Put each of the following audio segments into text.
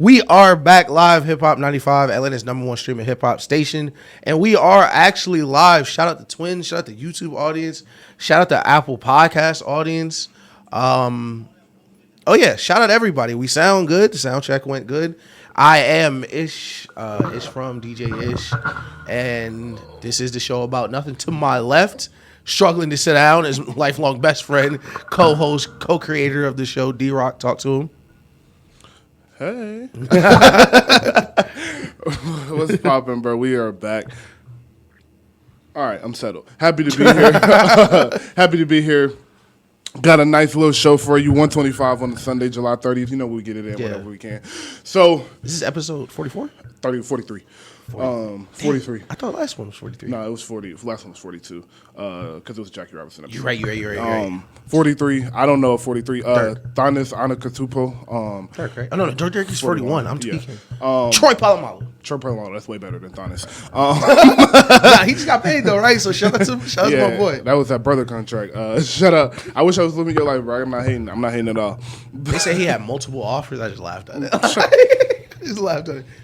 We are back live, Hip Hop 95, Atlanta's #1 streaming hip hop station. And we are actually live. Shout out to Twins, shout out to YouTube audience, shout out to Apple Podcast audience. Oh yeah, shout out everybody. We sound good. The sound check went good. I am Ish, Ish from DJ Ish, and this is the show about nothing. To my left, struggling to sit down, is lifelong best friend, co-host, co-creator of the show, Drock. Talk to him. Hey. What's poppin', bro? We are back. All right, I'm settled. Happy to be here. Happy to be here. Got a nice little show for you. 125 on the Sunday, July 30th. You know we get it in whenever we can. So this is episode 44? 43. 43. I thought last one was 43. No, it was 40. Last one was 42. Because it was Jackie Robinson. You're right. 43. I don't know if 43. Thanis Anakatupo. Dirk, right? Oh, no, Dirk is 41. I'm tweaking. Troy Polamalu. That's way better than Thanis. Nah, he just got paid, though, right? So shout out to my boy. That was that brother contract. Shut up. I wish I was living your life, bro. I'm not hating at all. They say he had multiple offers. I just laughed at it.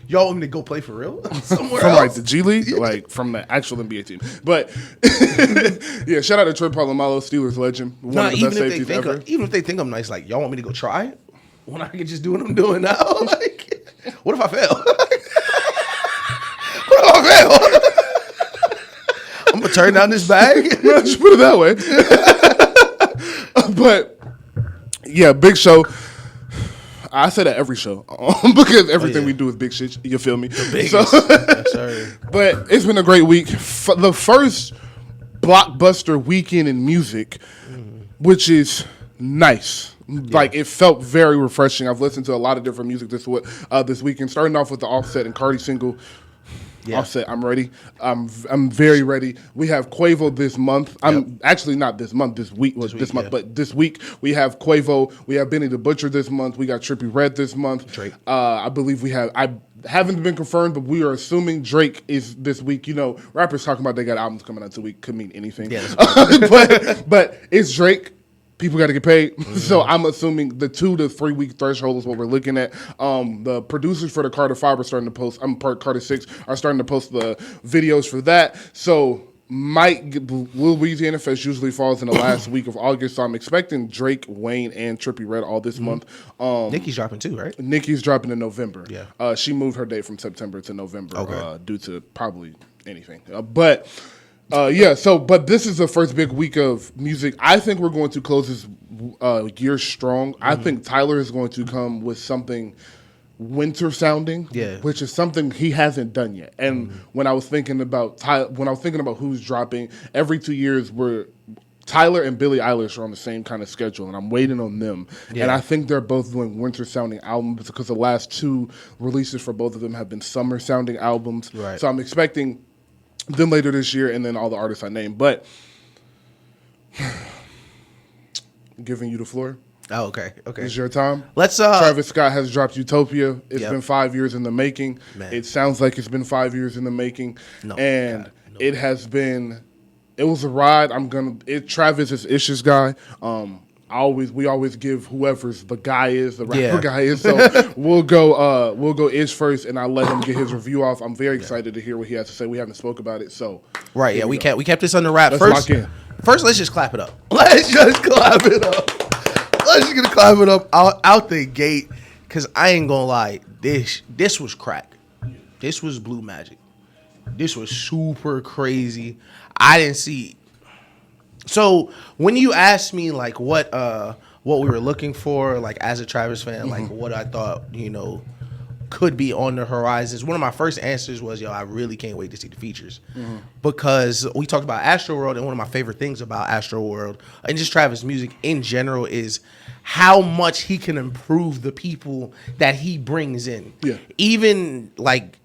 Y'all want me to go play for real somewhere from else? Like the G League, like from the actual NBA team. But yeah, shout out to Troy Polamalu, Steelers legend, one of the best safeties ever. Even if they think I'm nice, like y'all want me to go try it when I can just do what I'm doing now. Like, what if I fail? What if I fail? I'm gonna turn down this bag. Just put it that way. But yeah, big show. I say that every show because everything we do is big shit. You feel me? The biggest. Yes, sir. But it's been a great week. The first blockbuster weekend in music, which is nice. Yeah. Like, it felt very refreshing. I've listened to a lot of different music this weekend. Starting off with the Offset and Cardi single. Yeah. Offset, I'm ready. I'm very ready. We have Quavo this month. I'm actually not this month. This week, but this week we have Quavo. We have Benny the Butcher this month. We got Trippie Redd this month. Drake. I believe we have. I haven't been confirmed, but we are assuming Drake is this week. You know, rappers talking about they got albums coming out this week could mean anything. Yeah, but it's Drake. People got to get paid. Mm-hmm. So I'm assuming the 2 to 3 week threshold is what we're looking at. The producers for the Carter 5 are starting to post, Carter 6 are starting to post the videos for that. So Louisiana Fest usually falls in the last week of August. So I'm expecting Drake, Wayne, and Trippie Redd all this month. Nicki's dropping too, right? Nicki's dropping in November. Yeah. She moved her date from September to November due to probably anything. But this is the first big week of music. I think we're going to close this year strong. Mm-hmm. I think Tyler is going to come with something winter sounding, which is something he hasn't done yet. And when I was thinking about who's dropping, every 2 years Tyler and Billie Eilish are on the same kind of schedule, and I'm waiting on them. Yeah. And I think they're both doing winter-sounding albums because the last 2 releases for both of them have been summer-sounding albums. Right. So I'm expecting them later this year, and then all the artists I named. But giving you the floor. Oh, okay. It's your time. Let's. Travis Scott has dropped Utopia. It's been 5 years in the making. Man. It sounds like it's been 5 years in the making. It has been. It was a ride. Travis is Ish's guy. We always give whoever's the guy is, the rapper guy is. So we'll go Ish first, and I'll let him get his review off. I'm very excited to hear what he has to say. We haven't spoke about it, so we kept this under wraps. Let's lock in. First, let's just clap it up. Let's just clap it up out the gate, because I ain't gonna lie, this was crack. This was blue magic. This was super crazy. I didn't see. So when you asked me like what we were looking for, like as a Travis fan, like what I thought, could be on the horizons, one of my first answers was, I really can't wait to see the features. Because we talked about Astroworld, and one of my favorite things about Astroworld and just Travis music in general is how much he can improve the people that he brings in. Yeah. Even like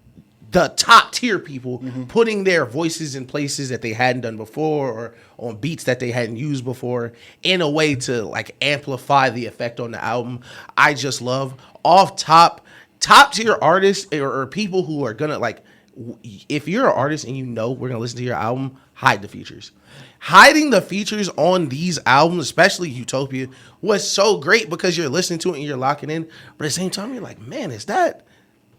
the top tier people, putting their voices in places that they hadn't done before, or on beats that they hadn't used before, in a way to like amplify the effect on the album. I just love top tier artists or people who are gonna like If you're an artist and you know we're gonna listen to your album, hide the features. Hiding the features on these albums, especially Utopia, was so great because you're listening to it and you're locking in. But at the same time, you're like, man, is that,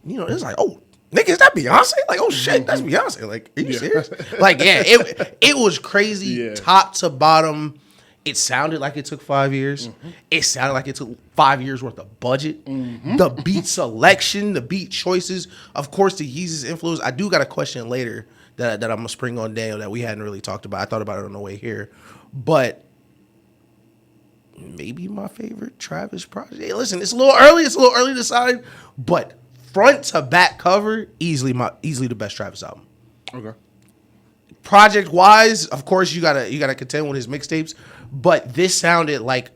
it's like, oh, nigga, is that Beyonce? Like, oh shit, that's Beyonce. Like, are you serious? Like, yeah, it was crazy, top to bottom. It sounded like it took 5 years. It sounded like it took 5 years worth of budget. The beat selection, the beat choices, of course, the Yeezus influence. I do got a question later that I'm gonna spring on Daniel that we hadn't really talked about. I thought about it on the way here, but maybe my favorite Travis project. Hey, listen, it's a little early. It's a little early to decide, but front to back cover, easily the best Travis album. Okay. Project wise, of course, you gotta contend with his mixtapes, but this sounded like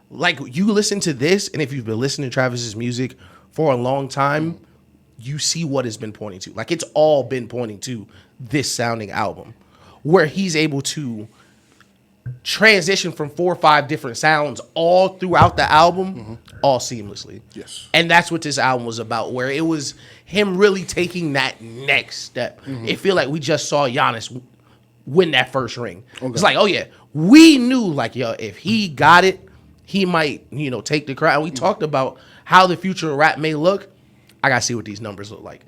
you listen to this, and if you've been listening to Travis's music for a long time, you see what it's been pointing to. Like, it's all been pointing to this sounding album, where he's able to transition from 4 or 5 different sounds all throughout the album, all seamlessly. Yes. And that's what this album was about, where it was him really taking that next step. It feel like we just saw Giannis win that first ring. Okay. It's like, oh yeah, we knew, like, yo, if he got it, he might, take the crown. We talked about how the future of rap may look. I gotta see what these numbers look like,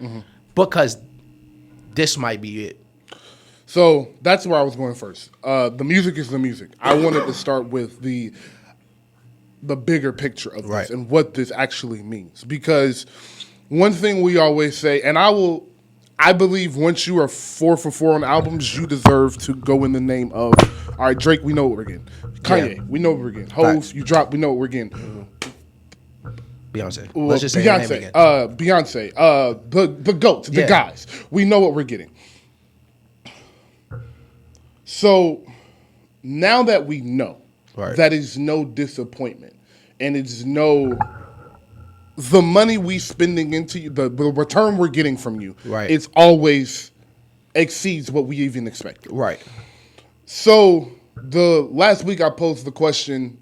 because this might be it. So that's where I was going first. The music is the music. I wanted to start with the bigger picture of this and what this actually means. Because one thing we always say, and I believe once you are 4 for 4 on albums, you deserve to go in the name of, all right, Drake, we know what we're getting. Kanye, we know what we're getting. Hove, you drop, we know what we're getting. Beyonce. Let's just say Beyonce. Beyonce. The GOATs, the guys. We know what we're getting. So now that we know, that is no disappointment, and it's the money we spending into you, the return we're getting from you, it's always exceeds what we even expected. Right. So the last week I posed the question,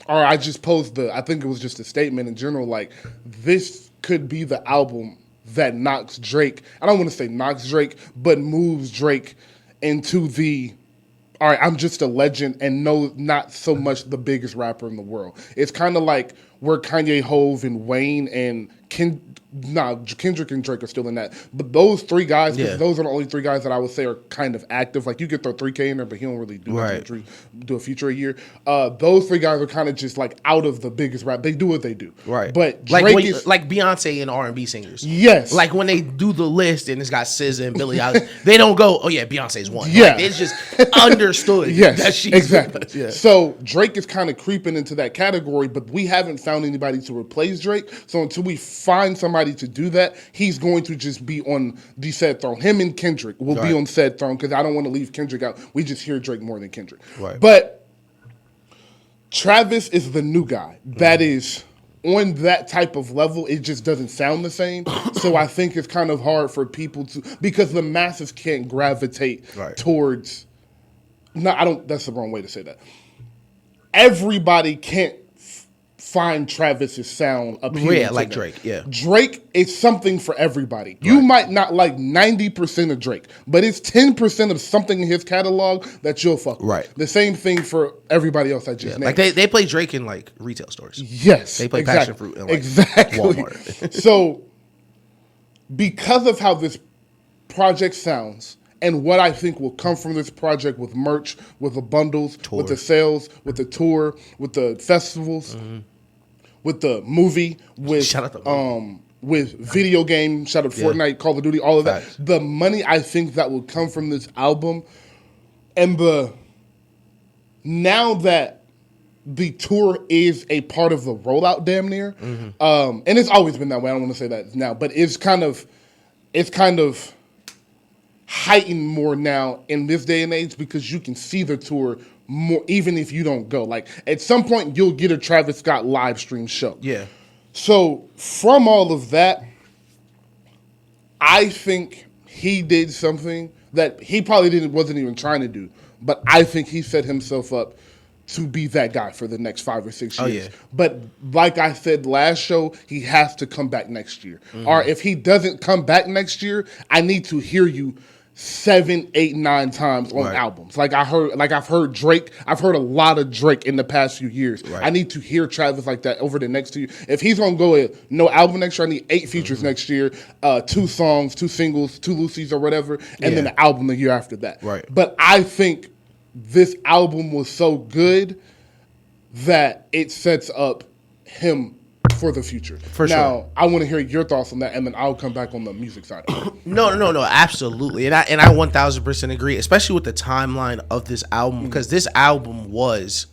or I just posed I think it was just a statement in general, like, this could be the album that knocks Drake. I don't want to say knocks Drake, but moves Drake into all right, I'm just a legend and not so much the biggest rapper in the world. It's kind of like where Kanye, Hove, and Wayne and Kendrick and Drake are still in that. But those 3 guys, those are the only 3 guys that I would say are kind of active. Like, you could throw 3K in there, but he don't really do a feature a year. Those 3 guys are kind of just like out of the biggest rap. They do what they do. Right. But Drake like Beyonce and R&B singers. Yes. Like when they do the list and it's got SZA and Billie Eilish, they don't go, oh yeah, Beyonce's one. Yeah. Like, it's just understood that she's exactly. Yeah. So Drake is kind of creeping into that category, but we haven't found anybody to replace Drake. So until we find somebody to do that, he's going to just be on the said throne. Him and Kendrick will be on said throne, because I don't want to leave Kendrick out. We just hear Drake more than Kendrick. Right. But Travis is the new guy that is on that type of level. It just doesn't sound the same. So I think it's kind of hard for people to, because the masses can't gravitate towards. No, I don't. That's the wrong way to say that. Everybody can't find Travis's sound appealing to like them. Drake, yeah. Drake is something for everybody. You might not like 90% of Drake, but it's 10% of something in his catalog that you'll fuck with. Right. The same thing for everybody else I just named. Like they play Drake in like retail stores. Yes. They play Passion Fruit in like Walmart. So because of how this project sounds, and what I think will come from this project with merch, with the bundles, with the sales, with the tour, with the festivals, with the movie, with with video game, shout out Fortnite, Call of Duty, all of that. The money I think that will come from this album, and now that the tour is a part of the rollout, damn near, and it's always been that way. I don't want to say that now, but it's kind of heightened more now in this day and age, because you can see the tour more, even if you don't go. Like, at some point, you'll get a Travis Scott live stream show. Yeah. So from all of that, I think he did something that he probably wasn't even trying to do, but I think he set himself up to be that guy for the next 5 or 6 years. Oh, yeah. But like I said last show, he has to come back next year. Or if he doesn't come back next year, I need to hear you 7, 8, 9 times on albums. I've heard Drake. I've heard a lot of Drake in the past few years. Right. I need to hear Travis like that over the next 2 years. If he's gonna go with no album next year, I need 8 features next year, 2 songs, 2 singles, 2 Lucy's or whatever, and then an album the year after that. Right. But I think this album was so good that it sets up him for the future. For sure. Now, I want to hear your thoughts on that, and then I'll come back on the music side of it. No, absolutely, and I 1000% agree, especially with the timeline of this album, because this album was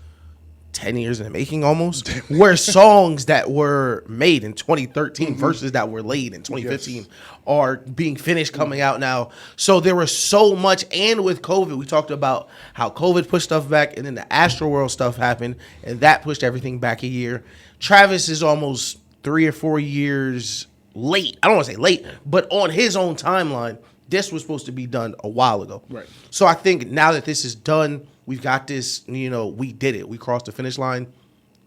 10 years in the making almost, where songs that were made in 2013 verses that were laid in 2015 are being finished, coming out now. So there was so much, and with COVID, we talked about how COVID pushed stuff back, and then the Astroworld stuff happened, and that pushed everything back a year. Travis is almost 3 or 4 years late. I don't want to say late, but on his own timeline, this was supposed to be done a while ago. Right. So I think now that this is done, we've got this, we did it. We crossed the finish line.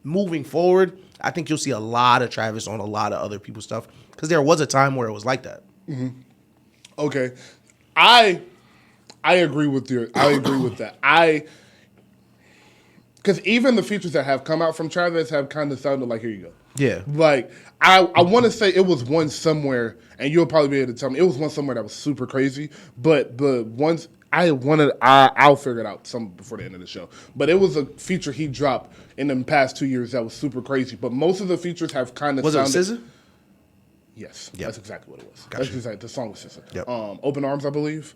Moving forward, I think you'll see a lot of Travis on a lot of other people's stuff, because there was a time where it was like that. Mm-hmm. Okay. I agree with that. Because even the features that have come out from Travis have kind of sounded like, here you go. Yeah. Like, I want to say it was one somewhere, and you'll probably be able to tell me, it was one somewhere that was super crazy, but the ones I'll figure it out some before the end of the show. But it was a feature he dropped in the past 2 years that was super crazy. But most of the features have kind of sounded... Was it SZA? Yes. Yep. That's exactly what it was. Gotcha. That's exactly, the song was SZA. Yep. Open Arms, I believe.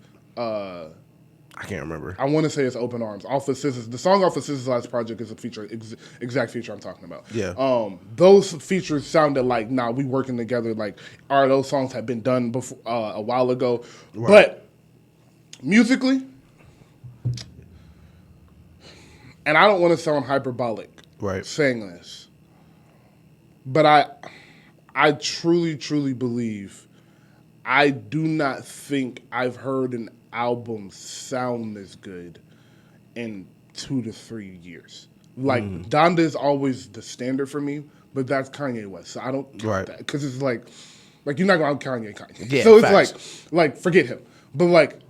I can't remember. I want to say it's Open Arms. Off of SZA's, the song off of SZA's last project is a feature, exact feature I'm talking about. Yeah. Those features sounded like, we working together. Like, those songs had been done before a while ago. Right. But musically, and I don't want to sound hyperbolic, saying this, but I truly, truly believe, I do not think I've heard an album sound this good in 2 to 3 years. Like, Donda is always the standard for me, but that's Kanye West, so I don't count that, because it's like you're not going to Kanye. Yeah, so it's facts. like forget him. But like,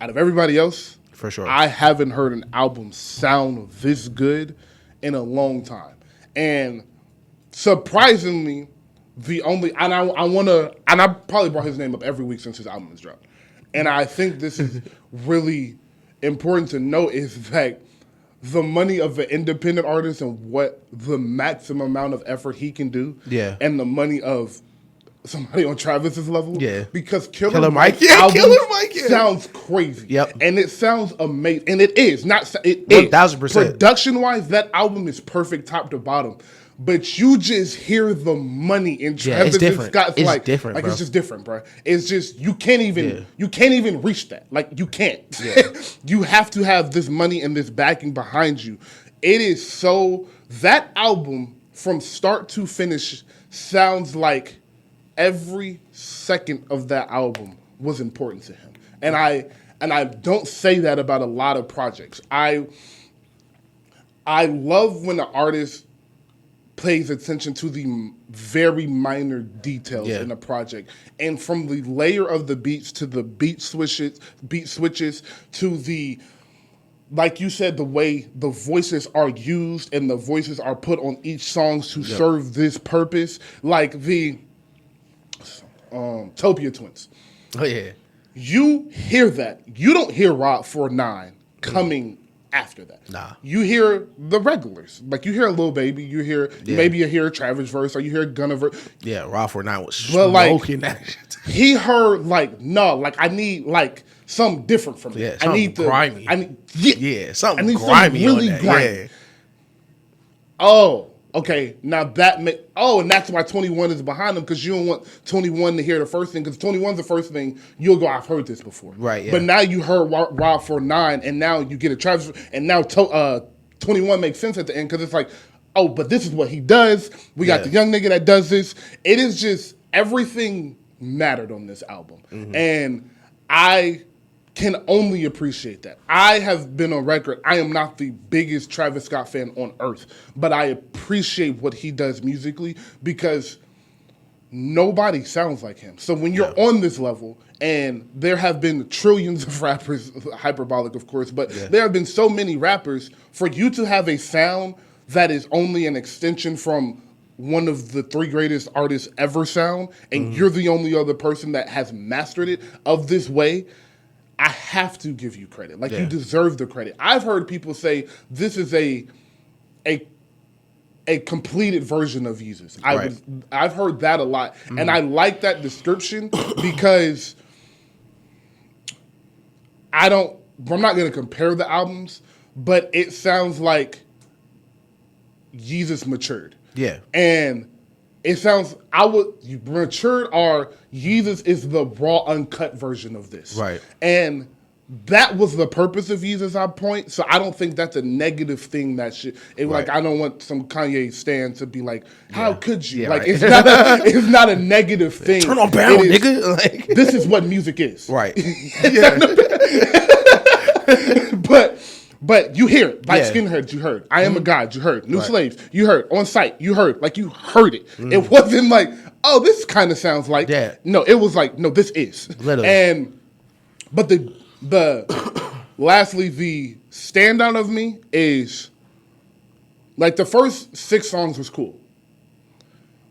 out of everybody else, for sure, I haven't heard an album sound this good in a long time. And surprisingly, I probably brought his name up every week since his album has dropped. And I think this is really important to note, is that the money of an independent artist and what the maximum amount of effort he can do, and the money of somebody on Travis's level, because Killer Mike sounds crazy. Yep. And it sounds amazing. And it is. 1000%. Production-wise, that album is perfect top to bottom. But you just hear the money in Travis Scott's different, bro. It's just different, bro. It's just you can't even reach that. Like, you can't. Yeah. You have to have this money and this backing behind you. It is so, that album from start to finish sounds like every second of that album was important to him. And I don't say that about a lot of projects. I love when the artist pays attention to the very minor details in a project, and from the layer of the beats to the beat switches to the, like you said, the way the voices are used and the voices are put on each song to serve this purpose, like the Topia Twins. Oh yeah, you hear that. You don't hear Rob 49 coming after that. Nah. You hear the regulars. Like, you hear Lil Baby, you hear, maybe you hear Travis verse, or you hear Gunna verse. Yeah, Raw 49 was smoking that shit. He heard, I need, something different from it. Yeah, something I need grimy. Something I need grimy something really on that. grimy. Yeah. Oh, okay. Now and that's why 21 is behind him, because you don't want 21 to hear the first thing, because 21's the first thing, you'll go, I've heard this before. Right, yeah. But now you heard Rob 49, and now you get a Travis, and now 21 makes sense at the end, because it's like, oh, but this is what he does. We got the young nigga that does this. It is just, everything mattered on this album. Mm-hmm. And I can only appreciate that. I have been on record. I am not the biggest Travis Scott fan on earth, but I appreciate what he does musically because nobody sounds like him. So when you're on this level, and there have been trillions of rappers, hyperbolic of course, but there have been so many rappers, for you to have a sound that is only an extension from one of the 3 greatest artists ever sound, and you're the only other person that has mastered it of this way, I have to give you credit. Like, you deserve the credit. I've heard people say this is a completed version of Yeezus. I've heard that a lot. And I like that description because I'm not going to compare the albums, but it sounds like Yeezus matured. Yeah. And it sounds, matured or Yeezus is the raw, uncut version of this. Right. And that was the purpose of Yeezus, I point. So I don't think that's a negative thing like, I don't want some Kanye stan to be like, how could you? Like, it's not a negative thing. Turn on barrel, nigga. Like, this is what music is. Right. But you hear it. Light Skinheads, you heard. I Am a God, you heard. New Slaves, you heard. On Sight, you heard. Like, you heard it. It wasn't like, oh, this kind of sounds like. Yeah. No, it was like, no, this is. Literally. But lastly, the standout of me is, like, the first 6 songs was cool.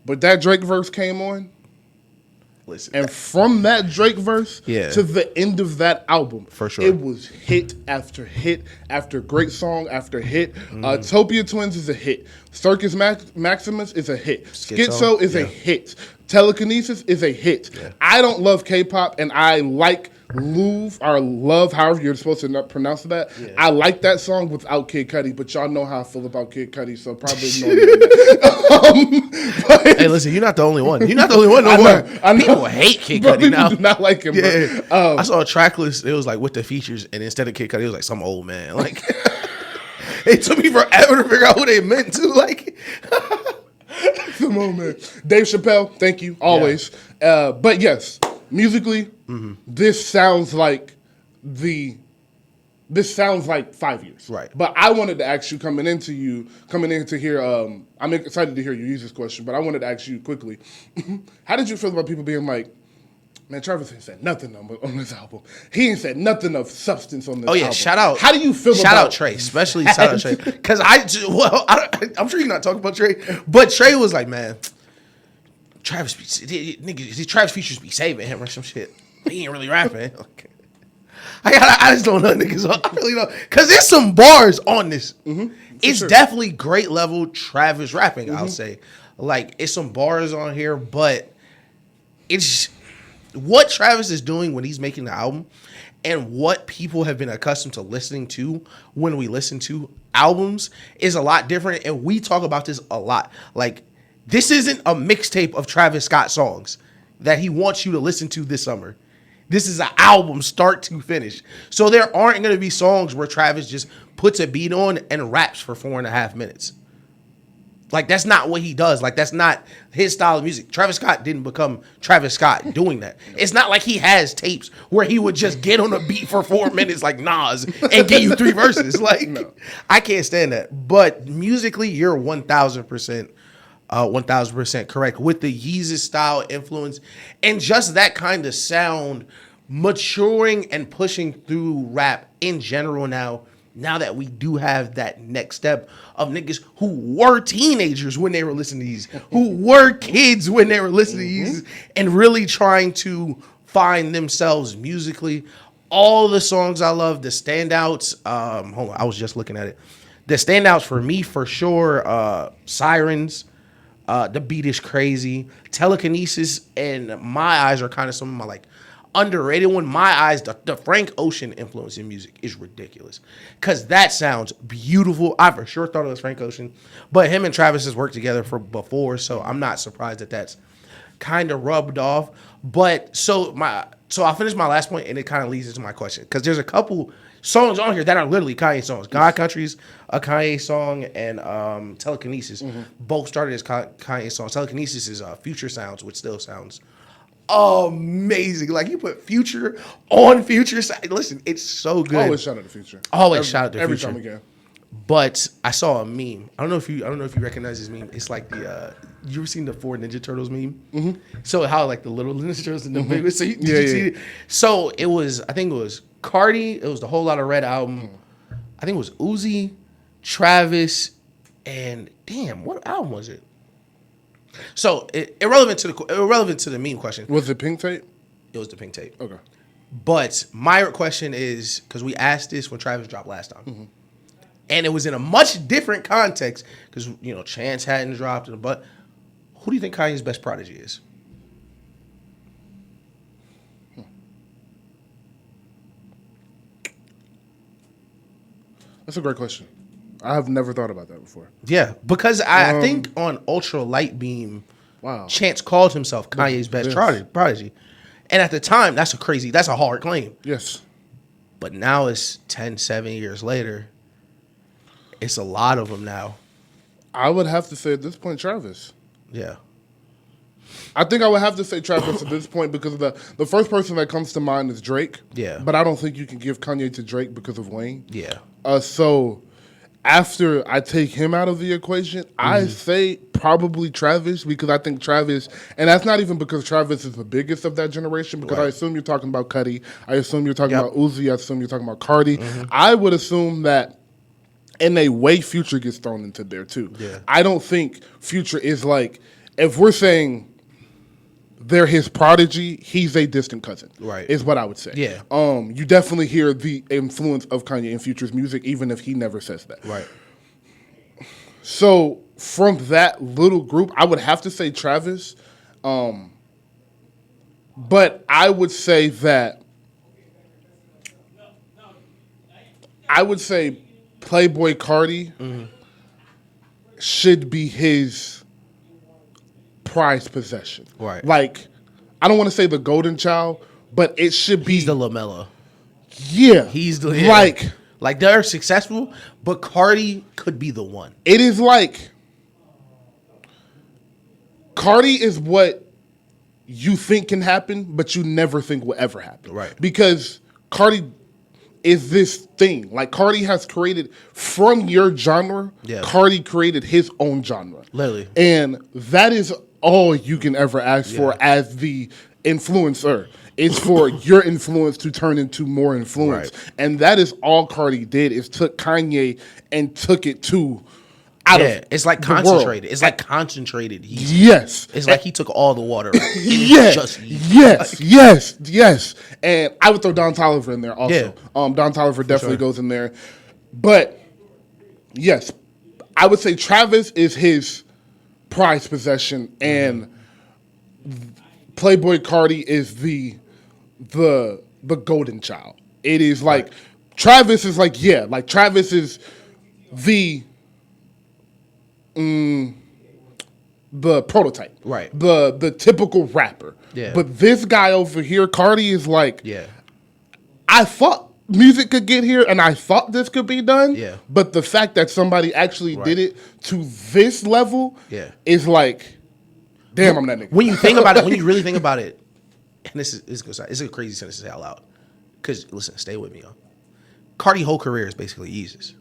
But that Drake verse came on. Listen, and from that Drake verse to the end of that album, for sure, it was hit after hit after great song after hit. Topia Twins is a hit. Circus Maximus is a hit. Schizo is a hit. Telekinesis is a hit. I don't love K-pop, and I like Louvre or Love, however you're supposed to not pronounce that. I like that song without Kid Cudi, but y'all know how I feel about Kid Cudi, so probably hey, listen, you're not the only one. You're not the only one no more. I know. People hate Kid Cudi now. Do not like him. Yeah. I saw a track list. It was like with the features, and instead of Kid Cudi, it was like some old man. Like, it took me forever to figure out who they meant to. Like, some old man. Dave Chappelle, thank you always. But yes. Musically, this sounds like 5 years. Right. But I wanted to ask you coming in to hear, I'm excited to hear you use this question, but I wanted to ask you quickly, how did you feel about people being like, man, Travis ain't said nothing on this album. He ain't said nothing of substance on this album. Oh, yeah, shout out. How do you feel about Shout out Trey, especially shout out Trey. Because I'm sure you're not talking about Trey, but Trey was like, man, Travis features be saving him or some shit. He ain't really rapping. Okay. I just don't know niggas. I really don't. Because there's some bars on this. It's definitely great level Travis rapping, I'll say. Like, it's some bars on here, but it's what Travis is doing when he's making the album and what people have been accustomed to listening to when we listen to albums is a lot different. And we talk about this a lot. Like, this isn't a mixtape of Travis Scott songs that he wants you to listen to this summer. This is an album start to finish. So there aren't going to be songs where Travis just puts a beat on and raps for 4.5 minutes. Like, that's not what he does. Like, that's not his style of music. Travis Scott didn't become Travis Scott doing that. It's not like he has tapes where he would just get on a beat for 4 minutes like Nas and give you 3 verses. Like, I can't stand that. But musically, you're 1,000% correct with the Yeezus style influence and just that kind of sound maturing and pushing through rap in general now that we do have that next step of niggas who were teenagers when they were listening to these, who were kids when they were listening to these, and really trying to find themselves musically. All the songs I love, the standouts, hold on, I was just looking at it. The standouts for me, for sure, Sirens, the beat is crazy. Telekinesis and My Eyes are kind of some of my like underrated one. My Eyes, the Frank Ocean influence in music is ridiculous because that sounds beautiful. I for sure thought it was Frank Ocean, but him and Travis has worked together for before, so I'm not surprised that that's kind of rubbed off. But so I'll finish my last point and it kind of leads into my question because there's a couple songs on here that are literally Kanye songs. God Country's a Kanye song, and Telekinesis both started as Kanye songs. Telekinesis is Future Sounds, which still sounds amazing. Like you put Future on Future side. Listen, it's so good. Always shout out to Future. Always shout out to every Future. time we can. But I saw a meme. I don't know if you recognize this meme. It's like the you ever seen the 4 Ninja Turtles meme? Mm-hmm. So how like the little Ninja Turtles and the big ones. So did you see it? So it was. I think it was Cardi. It was the Whole Lotta Red album. I think it was Uzi, Travis, and damn, what album was it? So irrelevant to the meme question. Was it Pink Tape? It was the Pink Tape. Okay. But my question is, because we asked this when Travis dropped last time, and it was in a much different context because Chance hadn't dropped, but who do you think Kanye's best prodigy is? That's a great question. I have never thought about that before. Yeah, because I think on Ultra Light Beam, Wow, Chance called himself Kanye's best prodigy. And at the time, that's a hard claim. Yes. But now it's 7 years later. It's a lot of them now. I would have to say at this point, Travis. Yeah. I think I would have to say Travis at this point because of the first person that comes to mind is Drake. Yeah. But I don't think you can give Kanye to Drake because of Wayne. Yeah. So after I take him out of the equation, I say probably Travis because I think Travis, and that's not even because Travis is the biggest of that generation, because I assume you're talking about Cudi. I assume you're talking about Uzi. I assume you're talking about Cardi. I would assume that in a way Future gets thrown into there too. Yeah. I don't think Future is like, if we're saying they're his prodigy, he's a distant cousin. Right. Is what I would say. Yeah. You definitely hear the influence of Kanye in Future's music, even if he never says that. Right. So from that little group, I would have to say Travis. But I would say that Playboy Cardi should be his prized possession. Right. Like, I don't want to say the golden child, but it should be. He's the LaMelo. Yeah. He's the like they're successful, but Cardi could be the one. It is like Cardi is what you think can happen, but you never think will ever happen. Right. Because Cardi is this thing. Like, Cardi has created, from your genre, Cardi created his own genre. Literally. And that is all you can ever ask for as the influencer. It's for your influence to turn into more influence. Right. And that is all Cardi did, is took Kanye and took it to it's like concentrated. It's like concentrated. Yes. It's like he took all the water out. Yes. And I would throw Don Toliver in there also. Don Toliver definitely goes in there. But yes, I would say Travis is his prized possession, and Playboy Cardi is the golden child. It is like Travis is like Travis is the prototype, right? The typical rapper. Yeah. But this guy over here, Cardi, is like, I thought music could get here, and I thought this could be done. Yeah. But the fact that somebody actually did it to this level, is like, damn, I'm that nigga. When you think about it, when you really think about it, and this is a crazy sentence to say out loud. Because listen, stay with me, y'all. Cardi's whole career is basically Yeezus.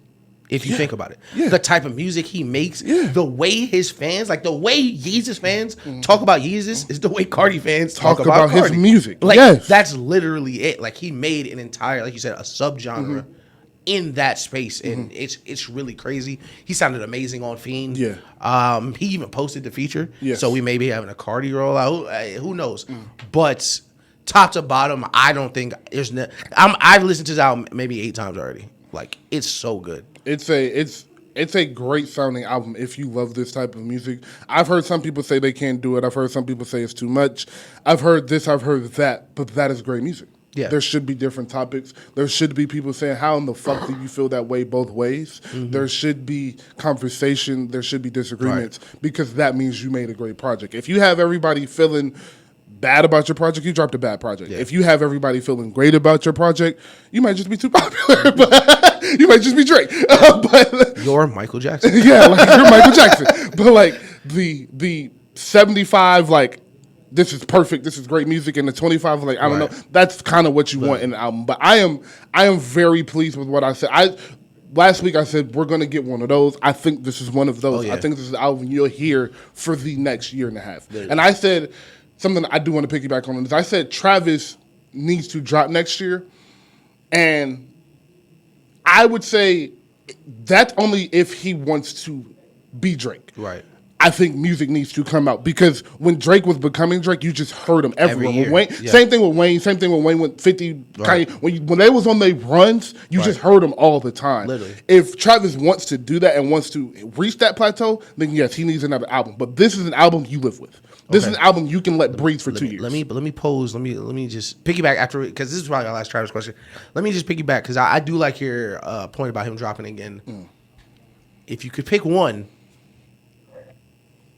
If you think about it, the type of music he makes, the way his fans, like the way Yeezus fans talk about Yeezus, is the way Cardi fans talk about his music. Like that's literally it. Like he made an entire, like you said, a subgenre in that space, and it's really crazy. He sounded amazing on Fiend. Yeah. He even posted the feature. So we may be having a Cardi rollout. Who knows? But top to bottom, I don't think there's. I've listened to this album maybe 8 times already. Like it's so good. It's a great sounding album if you love this type of music. I've heard some people say they can't do it. I've heard some people say it's too much. I've heard this, I've heard that, but that is great music. Yeah. There should be different topics. There should be people saying, how in the fuck do you feel that way both ways? There should be conversation. There should be disagreements because that means you made a great project. If you have everybody feeling bad about your project, you dropped a bad project. If you have everybody feeling great about your project, you might just be too popular. But you might just be Drake. But you're Michael Jackson. Yeah, like you're Michael Jackson. But like the 75 like this is perfect, this is great music, and the 25 like I don't know. That's kind of what you want in an album. But I am very pleased with what I said. Last week I said we're going to get one of those. I think this is one of those. I think this is the album you'll hear for the next year and a half. And I said something I do want to piggyback on this. I said Travis needs to drop next year, and I would say that's only if he wants to be Drake. Right. I think music needs to come out because when Drake was becoming Drake, you just heard him everywhere. Every year. Wayne, same thing with Wayne. Same thing with Wayne with 50. Right. Kanye, when they was on their runs, you just heard them all the time. Literally. If Travis wants to do that and wants to reach that plateau, then yes, he needs another album. But this is an album you live with. This is an album you can let breathe for 2 years. Let me just piggyback after, because this is probably my last Travis question. Let me just piggyback because I do like your point about him dropping again. If you could pick one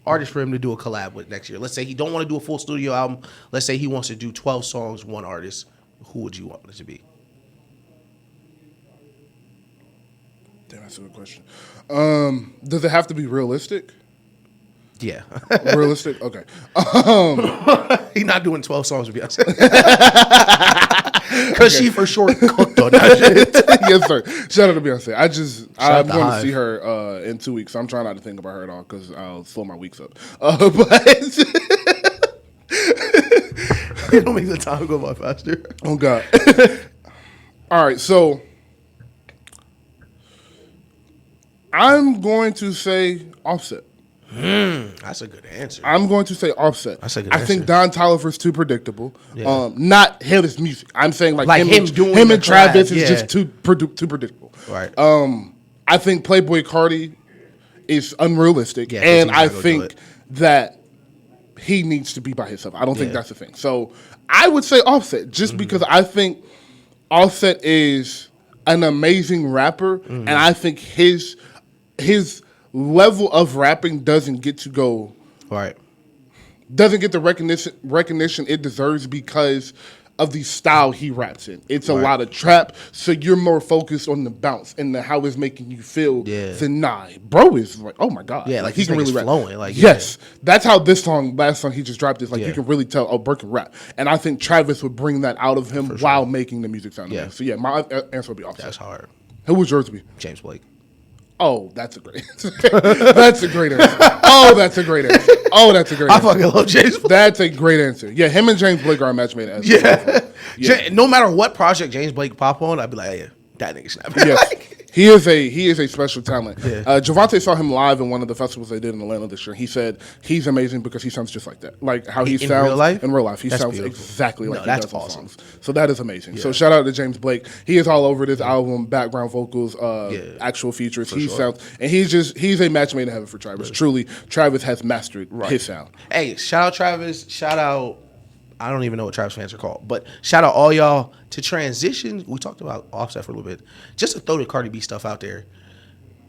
artist for him to do a collab with next year, let's say he don't want to do a full studio album. Let's say he wants to do 12 songs, one artist. Who would you want it to be? Damn, that's a good question. Does it have to be realistic? Yeah. Realistic? Okay. He's not doing 12 songs with Beyonce. Because she for sure cooked on that shit. Yes, sir. Shout out to Beyonce. I'm going to see her in 2 weeks. So I'm trying not to think about her at all because I'll slow my weeks up. But it don't make the time go by faster. Oh, God. All right, so I'm going to say Offset. That's a good answer. I'm going to say Offset. That's a good answer. I think answer. Don Toliver's too predictable. Yeah. Not his music. I'm saying like him doing and Travis is just too predictable. Right. I think Playboy Cardi is unrealistic, Yeah, and I think that he needs to be by himself. I don't think that's the thing. So I would say Offset, just because I think Offset is an amazing rapper, and I think his level of rapping doesn't get to go doesn't get the recognition it deserves because of the style he raps in. It's a lot of trap, so you're more focused on the bounce and how it's making you feel than bro is like, oh my God. Yeah, like he can really rap. Flowing, like, yes. That's how last song he just dropped is like you can really tell, oh, Burke can rap. And I think Travis would bring that out of him while making the music sound amazing. So yeah, my answer would be Offset. That's hard. Who would yours be? James Blake. Oh, that's a great answer. That's a great answer. Oh, that's a great answer. Oh, that's a great answer. I fucking love James Blake. That's a great answer. Yeah, him and James Blake are a match made as No matter what project James Blake pop on, I'd be like, hey, that nigga snapping. Yes. He is a special talent. Yeah. Javante saw him live in one of the festivals they did in Atlanta this year. He said he's amazing because he sounds just like that. Like how he sounds real life? in real life. He That's sounds beautiful. exactly like he does awesome. in songs. So that is amazing. So shout out to James Blake. He is all over this album, background vocals, actual features. He's a match made in heaven for Travis. Truly, Travis has mastered his sound. Hey, shout out Travis. Shout out, I don't even know what Travis fans are called, but shout out all y'all to transition. We talked about Offset for a little bit. Just to throw the Cardi B stuff out there.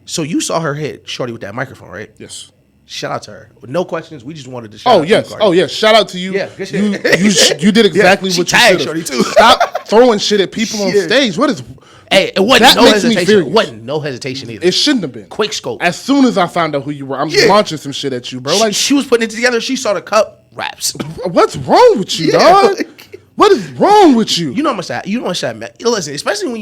So you saw her hit Shorty with that microphone, right? Yes. Shout out to her. With no questions, we just wanted to shout out to Cardi. Oh, yes. Shout out to you. Yeah, good shit. You did exactly she what you tagged should Shorty have. too. Stop throwing shit at people on stage. What is... Hey, it wasn't that no makes me hesitation. furious. It wasn't no hesitation either. It shouldn't have been. Quick scope. As soon as I found out who you were, I'm launching some shit at you, bro. Like she was putting it together. She saw the cup raps. What's wrong with you, dog? What is wrong with you? You know how much that listen, especially when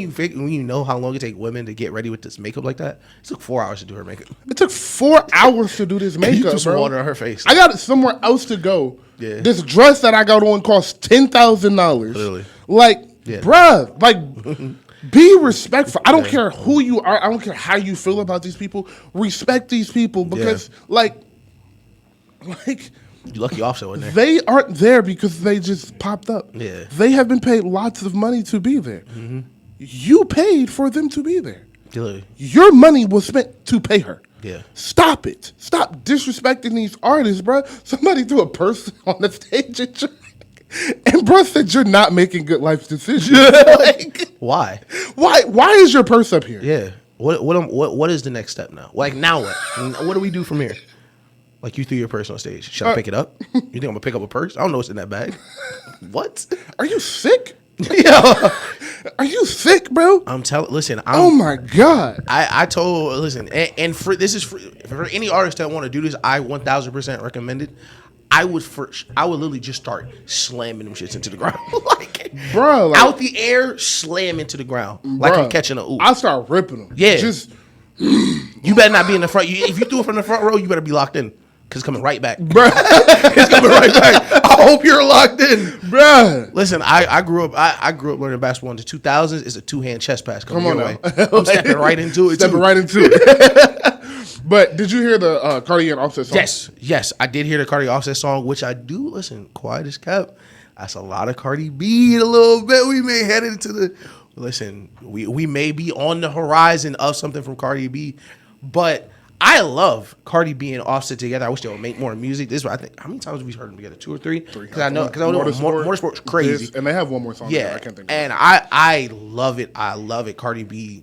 you know how long it takes women to get ready with this makeup like that. It took 4 hours to do her makeup. It took 4 hours to do this makeup, you threw some bro. water on her face. I got somewhere else to go. Yeah. This dress that I got on cost $10,000. Literally. Like, bruh, like be respectful. I don't care who you are. I don't care how you feel about these people. Respect these people because like you lucky Offset wasn't there. They aren't there because they just popped up. Yeah. They have been paid lots of money to be there. You paid for them to be there. Literally. Your money was spent to pay her. Yeah. Stop it. Stop disrespecting these artists, bro. Somebody threw a person on the stage and bro said you're not making good life decisions. Like, why? Why is your purse up here? Yeah. What is the next step now? Like now what? What do we do from here? Like you threw your purse on stage. Should I pick it up? You think I'm gonna pick up a purse? I don't know what's in that bag. What? Are you sick? Yeah. Are you sick, bro? Oh my God. I told and this is for any artist that want to do this, I 1000% recommend it. I would literally just start slamming them shits into the ground, like, bro, like, out the air, slam into the ground, like I'm catching a oop. I start ripping them. Yeah, just you better not be in the front. If you threw it from the front row, you better be locked in. Cause it's coming right back, bro. It's coming right back. I hope you're locked in, bro. Listen, I grew up. I grew up learning basketball in the 2000s. It's a 2-hand chest pass. Come on, way. I'm stepping right into it. But did you hear the Cardi and Offset song? Yes, I did hear the Cardi Offset song, which I do listen. Quiet as kept. That's a lot of Cardi B. A little bit. We may head into the. Listen, we may be on the horizon of something from Cardi B, but. I love Cardi B and Offset together. I wish they would make more music. This is what I think. How many times have we heard them together? 2 or 3? Because I know Motorsport's crazy. And they have one more song. Yeah, I can't think. And I love it. I love it. Cardi B.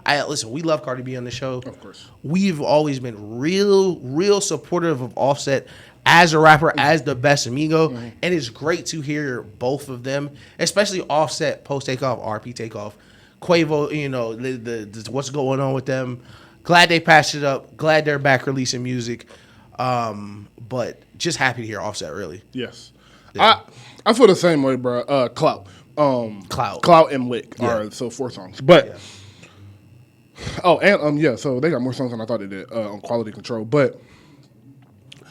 Listen. We love Cardi B on the show. Of course. We've always been real supportive of Offset as a rapper, as the best amigo, and it's great to hear both of them, especially Offset post takeoff, RP takeoff, Quavo. You know the what's going on with them. Glad they patched it up. Glad they're back releasing music. But just happy to hear Offset, really. Yes. Yeah. I feel the same way, bro. Clout. Clout and Lick are 4 songs. But so they got more songs than I thought they did on Quality Control. But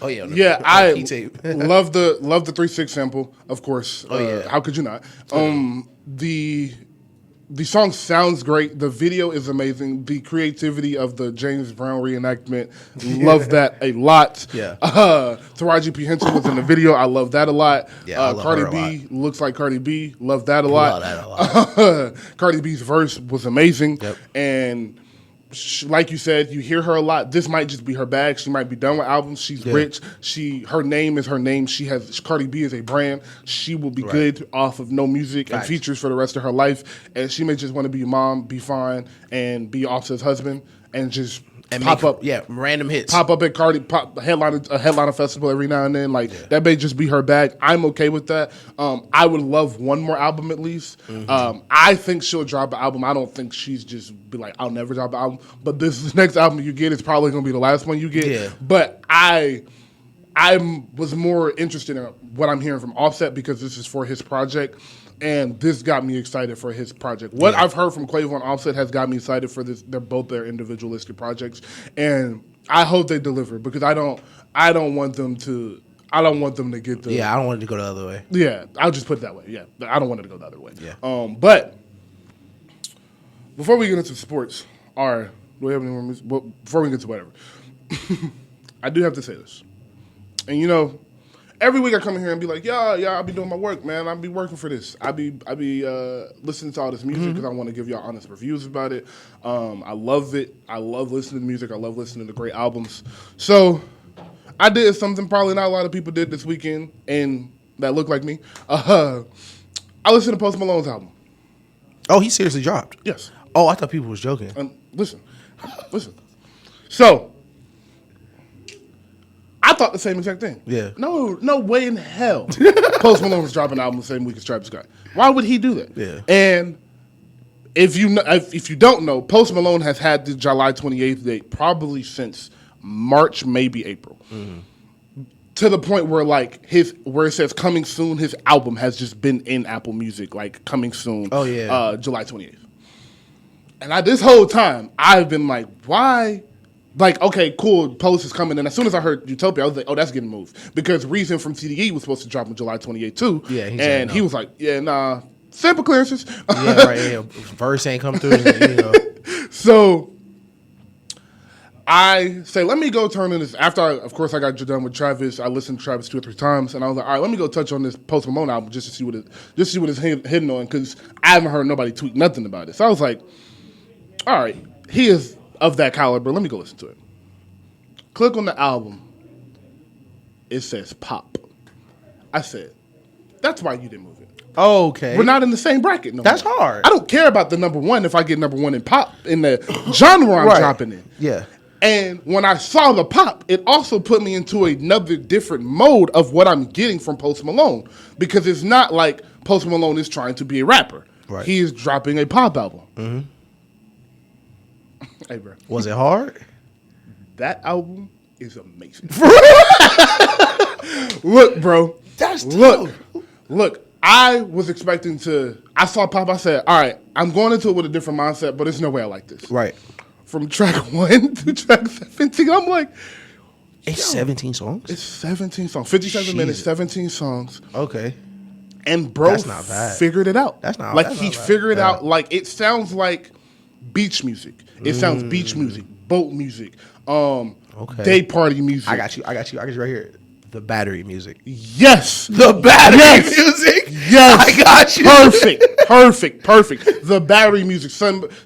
I love the 3-6 sample, of course. How could you not? The song sounds great. The video is amazing. The creativity of the James Brown reenactment, love that a lot. Yeah. Taraji P. Henson was in the video. I love that a lot. Yeah, Cardi B looks like Cardi B. Love that a lot. Cardi B's verse was amazing. Yep. And like you said, you hear her a lot. This might just be her bag. She might be done with albums. She's rich. Her name is her name. Cardi B is a brand. She will be good off of no music and features for the rest of her life. And she may just want to be a mom, be fine, and be Offset's husband, and just pop up. Yeah, random hits. Pop up at a headliner festival every now and then. That may just be her bag. I'm okay with that. I would love one more album at least. I think she'll drop an album. I don't think she's just be like, I'll never drop an album. But this next album you get is probably going to be the last one you get. Yeah. But I was more interested in what I'm hearing from Offset because this is for his project. And this got me excited for his project. What I've heard from Quavo and Offset has got me excited for this. They're both their individualistic projects, and I hope they deliver because I don't want them to get the. Yeah, I don't want it to go the other way. Yeah, I'll just put it that way. Yeah, I don't want it to go the other way. Yeah. But before we get into sports, do we have any more music? Well, before we get to whatever, I do have to say this, and every week I come in here and be like, yeah, I'll be doing my work, man. I'll be working for this. I'll be listening to all this music because I want to give y'all honest reviews about it. I love it. I love listening to music. I love listening to great albums. So I did something probably not a lot of people did this weekend and that looked like me. I listened to Post Malone's album. Oh, he seriously dropped? Yes. Oh, I thought people was joking. Listen. So I thought the same exact thing. Yeah. No way in hell Post Malone was dropping an album the same week as Travis Scott. Why would he do that? Yeah. And if you don't know, Post Malone has had the July 28th date probably since March, maybe April. To the point where where it says coming soon, his album has just been in Apple Music, coming soon. Oh yeah. July 28th. And this whole time I've been like, why? Okay, cool, Post is coming. And as soon as I heard Utopia, I was like, oh, that's getting moved. Because Reason from TDE was supposed to drop on July 28th, too. Yeah, and he was like, yeah, nah, sample clearances. Yeah, right, yeah. Verse ain't come through, So I say, let me go turn in this. After, of course, I got done with Travis, I listened to Travis 2 or 3 times. And I was like, all right, let me go touch on this Post Malone album just to see what it's hitting on. Because I haven't heard nobody tweet nothing about it. So I was like, all right, he is of that caliber, let me go listen to it. Click on the album. It says pop. I said, that's why you didn't move it. Okay. We're not in the same bracket no That's more. hard. I don't care about the number one if I get number one in pop, in the genre I'm dropping in. Yeah. And when I saw the pop, it also put me into another different mode of what I'm getting from Post Malone. Because it's not like Post Malone is trying to be a rapper. Right. He is dropping a pop album. Mm-hmm. Hey, bro. Was it hard? That album is amazing. Look, bro. That's Look. I was expecting to. I saw Pop. I said, "All right, I'm going into it with a different mindset, but there's no way I like this." Right. From track 1 to track 17, I'm like, it's 17 songs. It's 17 songs, 57 minutes, 17 songs. Okay. And bro, that's not bad. Figured it out. That's not like that's he not bad. figured out. Like it sounds like beach music. It sounds beach music, boat music, day party music. I got you right here. The battery music. Yes. The battery music. Yes. I got you. Perfect. The battery music.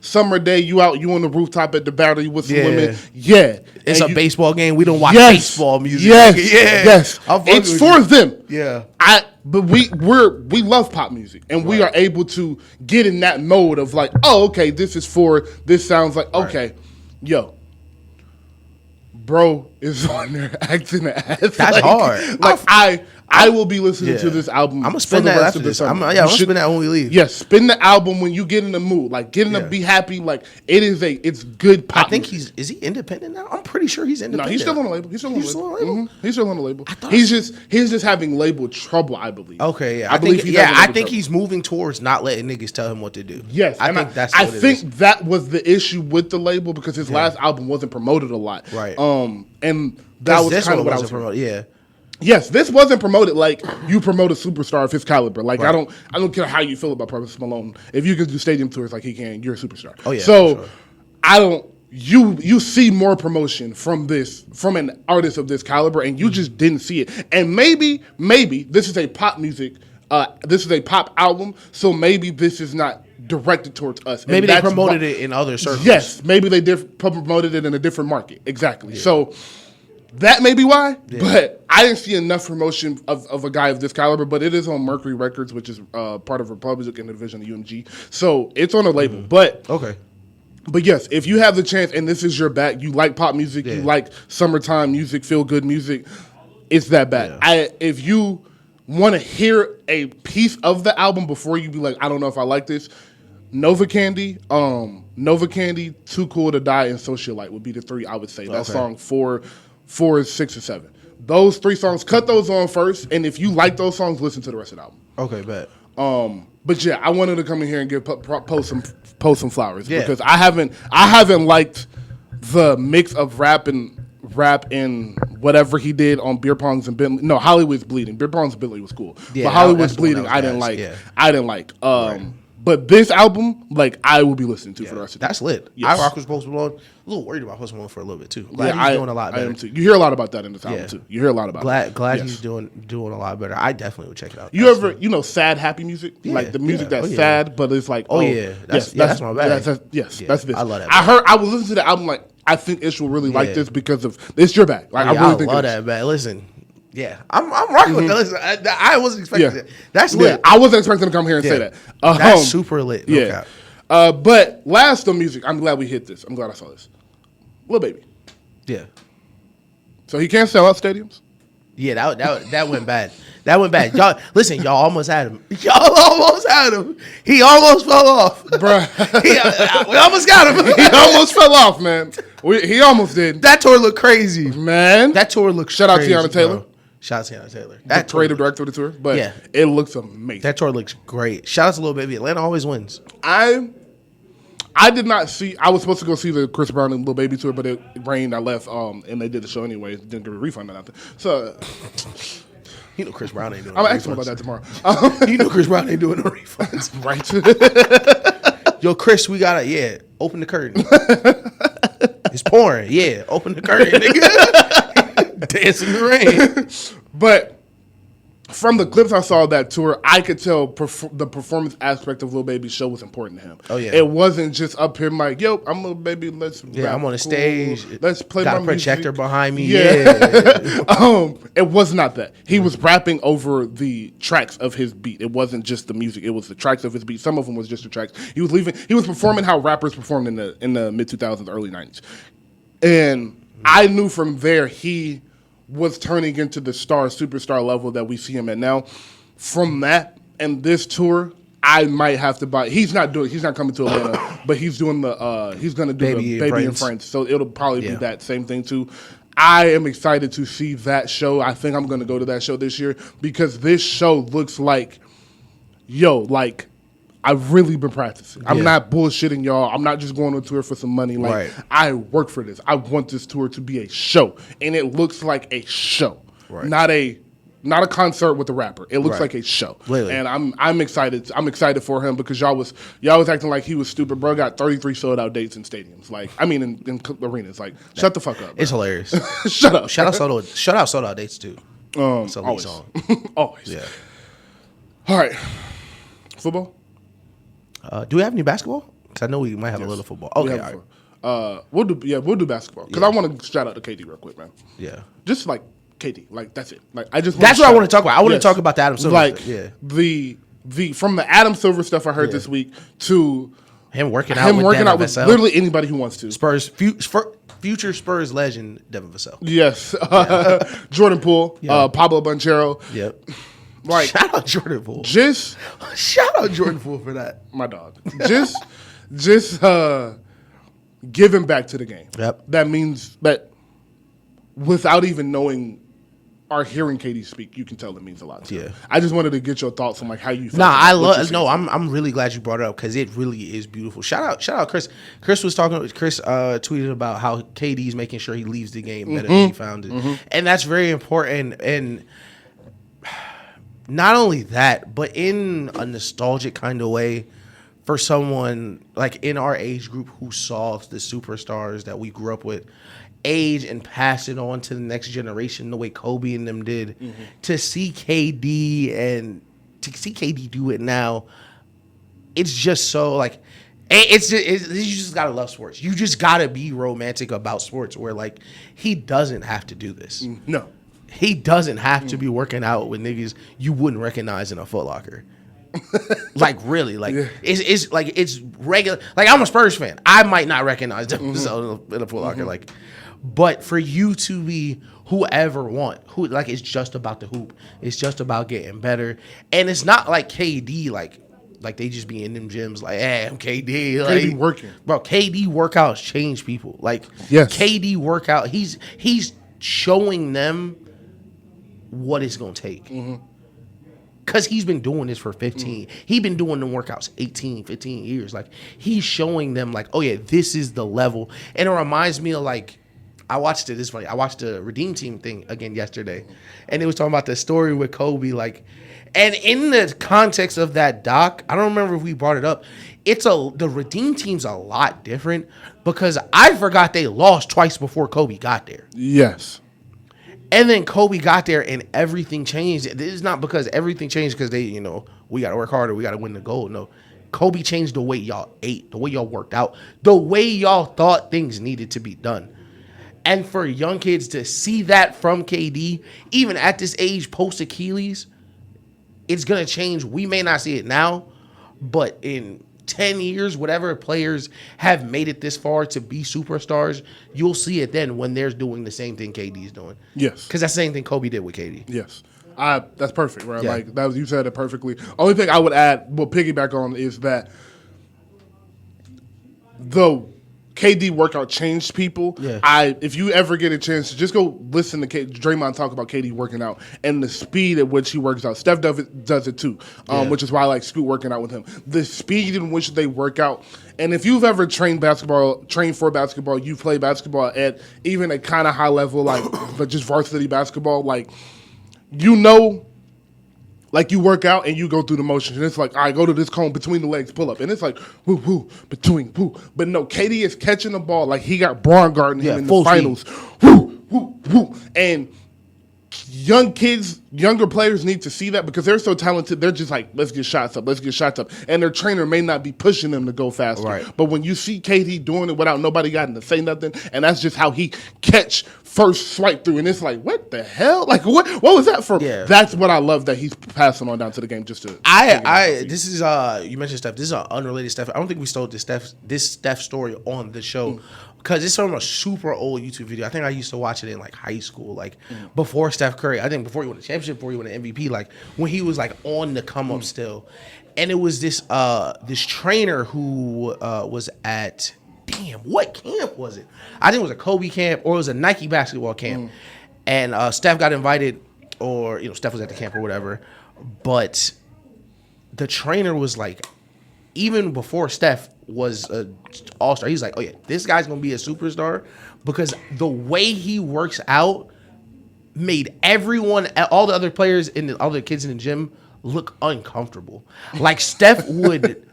Summer day, you out, you on the rooftop at the battery with some women. Yeah. It's a baseball game. We don't watch baseball music. Yes. It's for them. Yeah. But we love pop music, and we are able to get in that mode of like, oh, okay, this sounds like, okay, yo. Bro is on there acting ass. That's hard. Like I will be listening to this album. I'm gonna spin that after this. I'm gonna spin that when we leave. Yes, spin the album when you get in the mood. Like get in the be happy. Like it's good pop. I think is he independent now? I'm pretty sure he's independent. No, he's still on the label. He's still on the label. Mm-hmm. He's still on the label. He's just having label trouble, I believe. Okay, yeah. I think he's moving towards not letting niggas tell him what to do. Yes, I think that's what it is. That was the issue with the label because his last album wasn't promoted a lot. Right. And that was kind of what I was promoted. Yeah. Yes, this wasn't promoted like you promote a superstar of his caliber. Like I don't care how you feel about Post Malone. If you can do stadium tours like he can, you're a superstar. Oh yeah. So sure. I don't. You see more promotion from an artist of this caliber, and you just didn't see it. And maybe this is a pop music. This is a pop album, so maybe this is not directed towards us. Maybe they promoted it in other circles. Yes, maybe they promoted it in a different market. Exactly. Yeah. So. That may be why, but I didn't see enough promotion of a guy of this caliber. But it is on Mercury Records, which is part of Republic in the division of UMG. So it's on a label. But yes, if you have the chance and this is your bag, you like pop music, you like summertime music, feel good music, it's that bad. Yeah. If you want to hear a piece of the album before you be like, I don't know if I like this, Nova Candy, Too Cool to Die, and Socialite would be the three I would say. That song 4, 6, or 7. Those 3 songs, cut those on first, and if you like those songs, listen to the rest of the album. Okay, bet. But yeah, I wanted to come in here and give post some flowers because I haven't liked the mix of rap and whatever he did on Beer Pongs and Bentley. No, Hollywood's Bleeding. Beer Pongs and Bentley was cool, but Hollywood's Bleeding I didn't like. Yeah. I didn't like. But this album, like, I will be listening to for the rest of the That's lit. Yes. I rock with Post Malone. A little worried about Post Malone for a little bit, too. Glad he's doing a lot better. I am, too. You hear a lot about that in this album, too. You hear a lot about it. Glad he's doing a lot better. I definitely would check it out. You ever, sad, happy music? Yeah. Like, the music that's sad, but it's like, that's my bad. That's this. I love that. I was listening to the album, like, I think Ish will really like this because of, it's your bag. Like, I really think I love that, man. Listen. Yeah, I'm rocking with that. Listen, I wasn't expecting that. That's lit. I wasn't expecting to come here and say that. That's super lit. No cap. But last on music, I'm glad we hit this. I'm glad I saw this. Lil Baby. Yeah. So he can't sell out stadiums? Yeah, that went bad. That went bad. Y'all, listen, y'all almost had him. Y'all almost had him. He almost fell off. Bruh. We almost got him. He almost fell off, man. He almost did. That tour looked crazy. Man. That tour looked Shout out to Tiana Taylor. Bro. Shout out to Tiana Taylor. That creative director of the tour. But it looks amazing. That tour looks great. Shout out to Lil Baby. Atlanta always wins. I did not see. I was supposed to go see the Chris Brown and Lil Baby tour, but it rained. I left, and they did the show anyway. Didn't get a refund or nothing. So, you know, Chris Brown ain't doing. I'm asking about that tomorrow. You know, Chris Brown ain't doing no refunds, right? Yo, Chris, we gotta open the curtain. It's pouring. Yeah, open the curtain, nigga. Dance in the rain. But from the clips I saw of that tour, I could tell the performance aspect of Lil Baby's show was important to him. Oh yeah, it wasn't just up here like, yo, I'm Lil Baby. Let's rap, I'm on the stage. Let's play got my a projector music behind me. Yeah. It was not that. He was rapping over the tracks of his beat. It wasn't just the music. It was the tracks of his beat. Some of them was just the tracks. He was performing how rappers performed in the mid 2000s, early 90s, and I knew from there he was turning into the superstar level that we see him at now. From that and this tour, I might have to buy. He's not coming to Atlanta, but he's doing he's gonna do the Baby and Friends. So it'll probably be that same thing too. I am excited to see that show. I think I'm going to go to that show this year because this show looks like, like I've really been practicing. I'm not bullshitting y'all. I'm not just going on tour for some money. Like I work for this. I want this tour to be a show, and it looks like a show, not a concert with a rapper. It looks like a show, and I'm excited. I'm excited for him because y'all was acting like he was stupid. Bro got 33 sold out dates in stadiums. Like I mean, in arenas. Like shut the fuck up. Bro. It's hilarious. Shut up. Shout out sold out dates too. It's a always. song. Always. Yeah. All right. Football. Do we have any basketball? Because I know we might have a little football. Okay, all right. We'll do basketball because I want to shout out to KD real quick, man. Yeah. Just like KD, like that's it. Like I just that's what I want to talk about. I want to talk about the Adam Silver. Like stuff. the from the Adam Silver stuff I heard this week to him working out with literally anybody who wants to. Future Spurs legend Devin Vassell. Yes, Jordan Poole, Pablo Banchero. Yep. Like shout out Jordan Poole. Shout out Jordan Poole for that. My dog. Just giving back to the game. Yep. That means that without even knowing or hearing KD speak, you can tell it means a lot. Yeah. I just wanted to get your thoughts on like how you feel. I'm really glad you brought it up because it really is beautiful. Shout out Chris. Chris tweeted about how KD's making sure he leaves the game better than he found it. And that's very important. And not only that, but in a nostalgic kind of way for someone like in our age group who saw the superstars that we grew up with age and pass it on to the next generation the way Kobe and them did. To see KD do it now, it's just so like you just gotta love sports. You just gotta be romantic about sports where like he doesn't have to do this. No. He doesn't have to be working out with niggas you wouldn't recognize in a Foot Locker. Like really, like it's like it's regular. Like I'm a Spurs fan. I might not recognize them in a Foot Locker. Like, but for you to be who like it's just about the hoop. It's just about getting better, and it's not like KD like they just be in them gyms like, hey, I'm KD. Like, KD working, bro. KD workouts change people. Like, KD workout. He's showing them what it's gonna take. Because he's been doing this for 15. He's been doing the workouts 18, 15 years. Like, he's showing them, like, oh, yeah, this is the level. And it reminds me of, like, I watched the Redeem Team thing again yesterday. And it was talking about the story with Kobe. Like, and in the context of that doc, I don't remember if we brought it up. The Redeem Team's a lot different because I forgot they lost twice before Kobe got there. Yes. And then Kobe got there and everything changed. It's not because everything changed because we got to work harder. We got to win the gold. No. Kobe changed the way y'all ate, the way y'all worked out, the way y'all thought things needed to be done. And for young kids to see that from KD, even at this age, post Achilles, it's going to change. We may not see it now, but in 10 years, whatever players have made it this far to be superstars, you'll see it then when they're doing the same thing KD's doing. Yes. Because that's the same thing Kobe did with KD. Yes. That's perfect, right? Yeah. Like that was, you said it perfectly. Only thing I would add, piggyback on is that the KD workout changed people. Yeah. If you ever get a chance to just go listen to Draymond talk about KD working out and the speed at which he works out. Steph does it too, which is why I like Scoot working out with him. The speed in which they work out. And if you've ever trained for basketball, you play basketball at even a kind of high level, like but just varsity basketball, like like you work out and you go through the motions, and it's like, all right, go to this cone between the legs, pull up, and it's like woo woo between woo. But no, KD is catching the ball like he got Braun guarding him in the finals. Woo woo woo, and younger players need to see that because they're so talented. They're just like, let's get shots up, and their trainer may not be pushing them to go faster. Right. But when you see KD doing it without nobody getting to say nothing, and that's just how he catch first swipe through, and it's like, what the hell? Like, what was that for? Yeah. That's what I love that he's passing on down to the game. Just to this is you mentioned Steph. This is an unrelated Steph. I don't think we stole this Steph story on the show. Because it's from a super old YouTube video. I think I used to watch it in like high school, like before Steph Curry. I think before he won the championship, before he won the MVP, like when he was like on the come up still. And it was this trainer who was at damn, what camp was it? I think it was a Kobe camp or it was a Nike basketball camp. And Steph got invited, or Steph was at the camp or whatever. But the trainer was like, even before Steph was an all-star, he's like, oh yeah, this guy's gonna be a superstar because the way he works out made everyone, all the other players and the other kids in the gym look uncomfortable. Like Steph would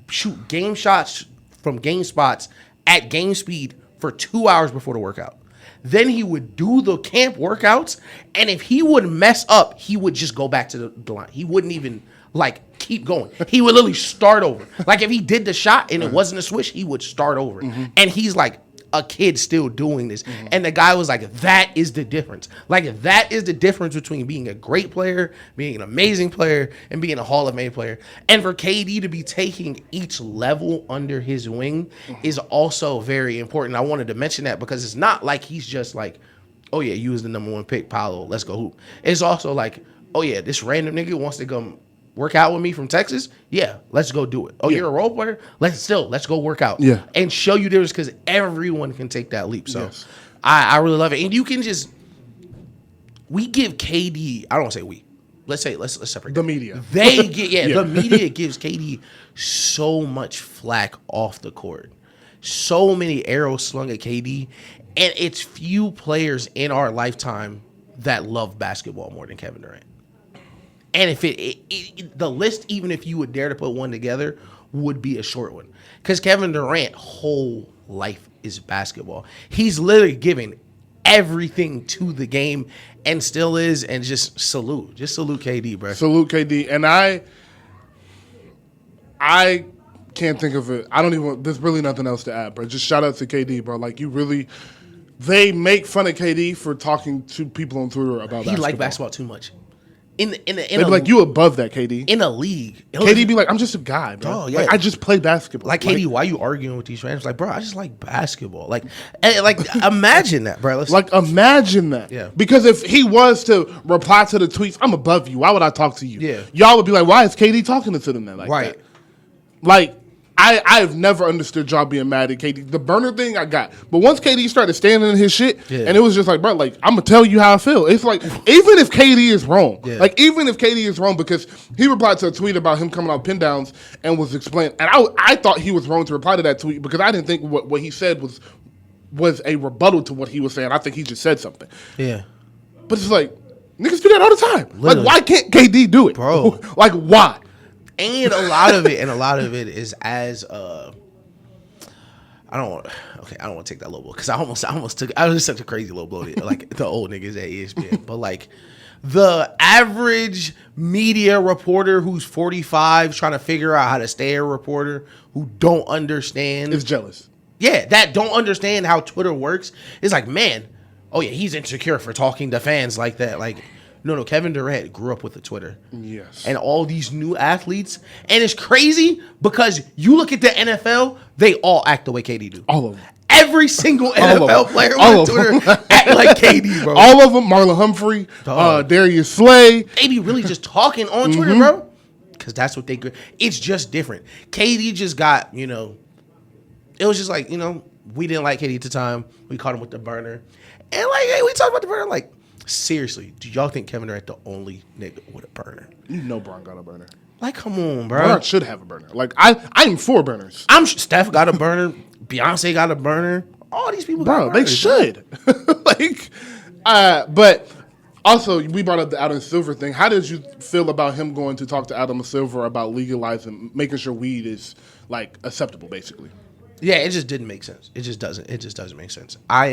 shoot game shots from game spots at game speed for 2 hours before the workout. Then he would do the camp workouts, and if he would mess up, he would just go back to the line. He wouldn't even keep going. He would literally start over. Like if he did the shot and it wasn't a switch, he would start over. And he's like a kid still doing this. And the guy was like, that is the difference. Like that is the difference between being a great player, being an amazing player, and being a Hall of Fame player. And for KD to be taking each level under his wing is also very important. I wanted to mention that because it's not like he's just like, oh yeah, you was the number one pick, Paolo, let's go hoop. It's also like, oh yeah, this random nigga wants to come work out with me from Texas? Yeah, let's go do it. Oh, you're a role player? Let's go work out. Yeah. And show you difference because everyone can take that leap. So I really love it. And you can we give KD, I don't want to say we. Let's separate the that. media. They get, the media gives KD so much flack off the court. So many arrows slung at KD. And it's few players in our lifetime that love basketball more than Kevin Durant. And if the list, even if you would dare to put one together, would be a short one. Because Kevin Durant's whole life is basketball. He's literally giving everything to the game and still is. And just salute KD, bro. Salute KD. And I can't think of it. There's really nothing else to add, bro. Just shout out to KD, bro. Like they make fun of KD for talking to people on Twitter about basketball. He like basketball too much. They'd be like, you above that, KD. In a league. KD be like, I'm just a guy, bro. Oh, yeah. Like, I just play basketball. Like, KD, why are you arguing with these fans? Like, bro, I just like basketball. Like imagine that, bro. Imagine that. Yeah. Because if he was to reply to the tweets, I'm above you. Why would I talk to you? Yeah. Y'all would be like, why is KD talking to them then like that? Like, I've never understood y'all being mad at KD. The burner thing I got. But once KD started standing in his shit, and it was just like, bro, like, I'm going to tell you how I feel. It's like, even if KD is wrong, because he replied to a tweet about him coming out pin downs and was explaining, and I thought he was wrong to reply to that tweet because I didn't think what he said was a rebuttal to what he was saying. I think he just said something. Yeah. But it's like, niggas do that all the time. Literally. Like, why can't KD do it? Bro. Like, why? And a lot of it is as I don't want to take that low blow because I was such a crazy low blow to, like the old niggas at ESPN, but like the average media reporter who's 45 trying to figure out how to stay a reporter who don't understand is jealous. Yeah, that don't understand how Twitter works. It's like, man, oh yeah, he's insecure for talking to fans like that. Like, no, Kevin Durant grew up with a Twitter. Yes. And all these new athletes. And it's crazy because you look at the NFL, they all act the way KD do. All of them. Every single NFL player on Twitter act like KD, bro. All of them. Marlon Humphrey, Darius Slay. They be really just talking on Twitter, bro. Because that's what it's just different. KD just got, it was just like, we didn't like KD at the time. We caught him with the burner. And like, hey, we talked about the burner, like, seriously, do y'all think Kevin Durant the only nigga with a burner? You know Bron got a burner. Like, come on, bro. Bron should have a burner. Like, I'm for burners. Steph got a burner. Beyonce got a burner. All these people got burners. They should. But also, we brought up the Adam Silver thing. How did you feel about him going to talk to Adam Silver about legalizing, making sure weed is, like, acceptable, basically? Yeah, it just didn't make sense. It just doesn't make sense. I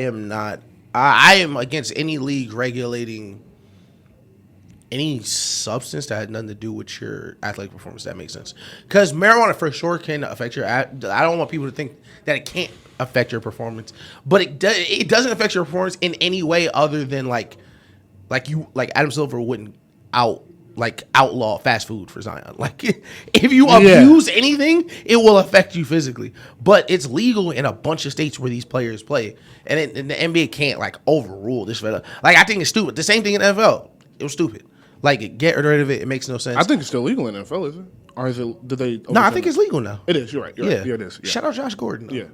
am against any league regulating any substance that had nothing to do with your athletic performance. That makes sense. Because marijuana for sure can affect your. I don't want people to think that it can't affect your performance, but it doesn't affect your performance in any way other than like Adam Silver wouldn't outlaw fast food for Zion. Like if you abuse anything, it will affect you physically. But it's legal in a bunch of states where these players play, and the NBA can't like overrule this. Like I think it's stupid. The same thing in the NFL. It was stupid. Like get rid of it. It makes no sense. I think it's still legal in the NFL, is it? Or is it? Did they? No, I think it's legal now. It is. You're right. Yeah, it is. Yeah. Shout out Josh Gordon. Though. Yeah.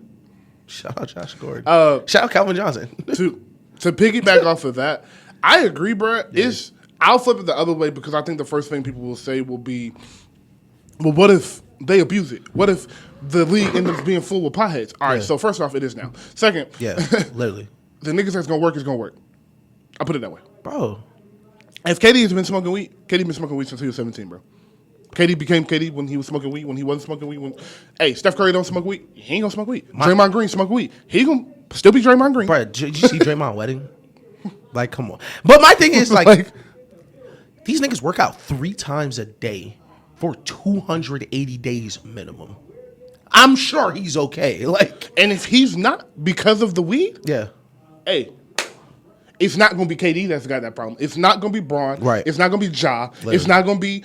Shout out Josh Gordon. Shout Uh, out Calvin Johnson. to piggyback off of that, I agree, bro. I'll flip it the other way because I think the first thing people will say will be, well, what if they abuse it? What if the league ends up being full with potheads? All right, so first off, it is now. Second, Yeah, literally. the niggas that's going to work is going to work. I'll put it that way. Bro. If KD has been smoking weed, KD been smoking weed since he was 17, bro. KD became KD when he was smoking weed, when he wasn't smoking weed. Hey, Steph Curry don't smoke weed. He ain't going to smoke weed. Draymond Green smoke weed. He going to still be Draymond Green. Bro, did you see Draymond wedding? Like, come on. But my thing is, like these niggas work out 3 times a day for 280 days minimum. I'm sure he's okay. Like, And if he's not because of the weed, yeah. hey, it's not going to be KD that's got that problem. It's not going to be Braun. Right. It's not going to be Ja. Literally. It's not going to be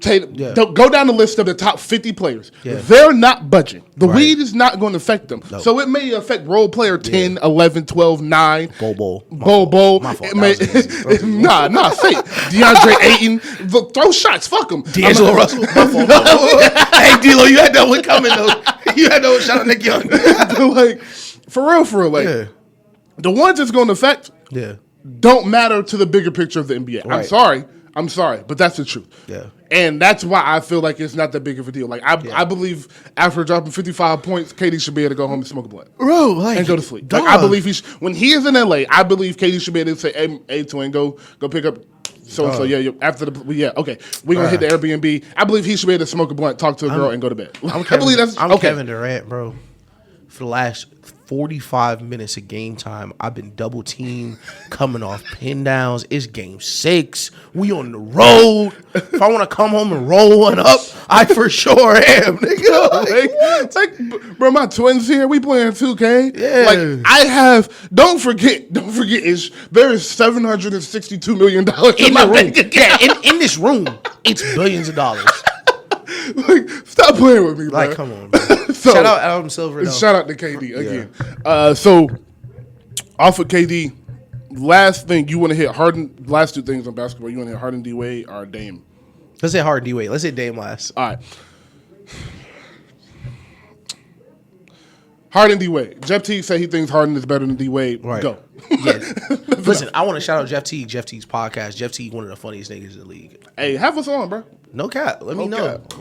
Tatum. Yeah. Go down the list of the top 50 players. Yeah. They're not budging. The Right. weed is not going to affect them. No. So it may affect role player 10, 11, 12, 9. Bobo. Bobo. My fault. It may, That was easy. nah, say DeAndre Ayton. Throw shots. Fuck them. D'Angelo Russell. My fault. Hey, D'Lo, you had that one coming, though. You had that one. Shout out Nick Young. Like, for real. Like, Yeah. the ones it's going to affect Yeah. don't matter to the bigger picture of the NBA. Right. I'm sorry, but that's the truth. Yeah. And that's why I feel like it's not that big of a deal. Like, I believe after dropping 55 points, KD should be able to go home and smoke a blunt. Bro, like. And go to sleep. Dog. Like, I believe when he is in LA, I believe KD should be able to say, hey twin, go pick up so-and-so. Yeah, after okay, we're going to hit the Airbnb. I believe he should be able to smoke a blunt, talk to a girl, and go to bed. I believe that's I'm okay. Kevin Durant, bro. For the last 45 minutes of game time, I've been double teamed, coming off pin downs. It's game 6. We on the road. If I want to come home and roll one up, I for sure am, nigga. Like, bro, my twins here. We playing 2K. Yeah. Like, I have. Don't forget. There is $762 million in my room. Yeah, in this room, it's billions of dollars. Like, stop playing with me, Like, bro. come on, bro. So, Shout out Adam Silver, though. Shout out to KD again. So, off of KD, last thing you want to hit Harden. Last 2 things on basketball. You want to hit Harden, D Wade, or Dame? Let's say Harden, D-Wade. Let's say Dame last. All right. Harden, D Wade. Jeff T said he thinks Harden is better than D Wade. Right. Go. Yeah. Listen, I want to shout out Jeff T. Jeff T's podcast. Jeff T, one of the funniest niggas in the league. Hey, have us on, bro. No cap. Let me No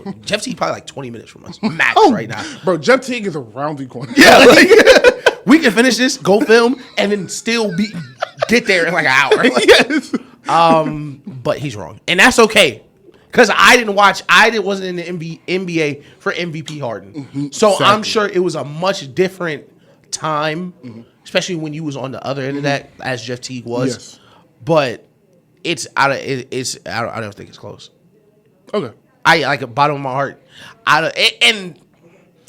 know. Jeff T probably like 20 minutes from us. Max right now. Bro, Jeff Teague is around the corner. Yeah, like, we can finish this, go film, and then still get there in like an hour. Like, Yes. but he's wrong. And that's okay. Because I wasn't in the NBA for MVP Harden. So Exactly. I'm sure it was a much different time, especially when you was on the other end of that, as Jeff Teague was. Yes. But I don't think it's close. Okay. I like a bottom of my heart. And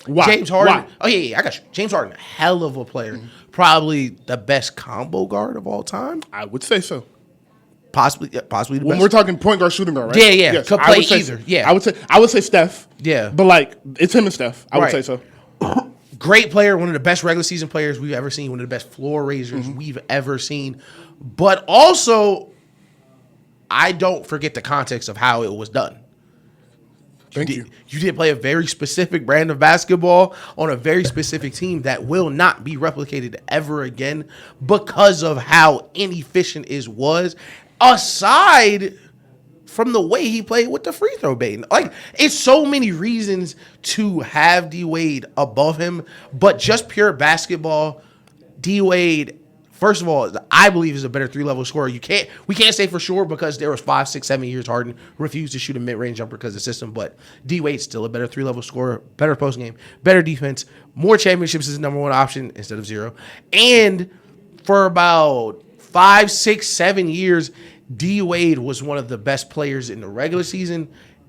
Why? James Harden. Why? Oh yeah, I got you. James Harden, hell of a player. Probably the best combo guard of all time. I would say so. Possibly the When best. we're talking point guard, shooting guard, right? Yeah, yeah. Yes, Could I play would say either, so. yeah. I would say Steph. Yeah. But like it's him and Steph. I would Right. say so. Great player, one of the best regular season players we've ever seen, one of the best floor raisers we've ever seen. But also, I don't forget the context of how it was done. Thank you. You did play a very specific brand of basketball on a very specific team that will not be replicated ever again because of how inefficient it was, aside from the way he played with the free throw baiting. Like, it's so many reasons to have D-Wade above him, but just pure basketball, D-Wade, first of all, I believe is a better 3-level scorer. We can't say for sure because there was 5, 6, 7 years Harden refused to shoot a mid-range jumper because of the system, but D-Wade's still a better 3-level scorer, better post game, better defense, more championships is the number 1 option instead of 0. And for about 5, 6, 7 years, D-Wade was one of the best players in the regular season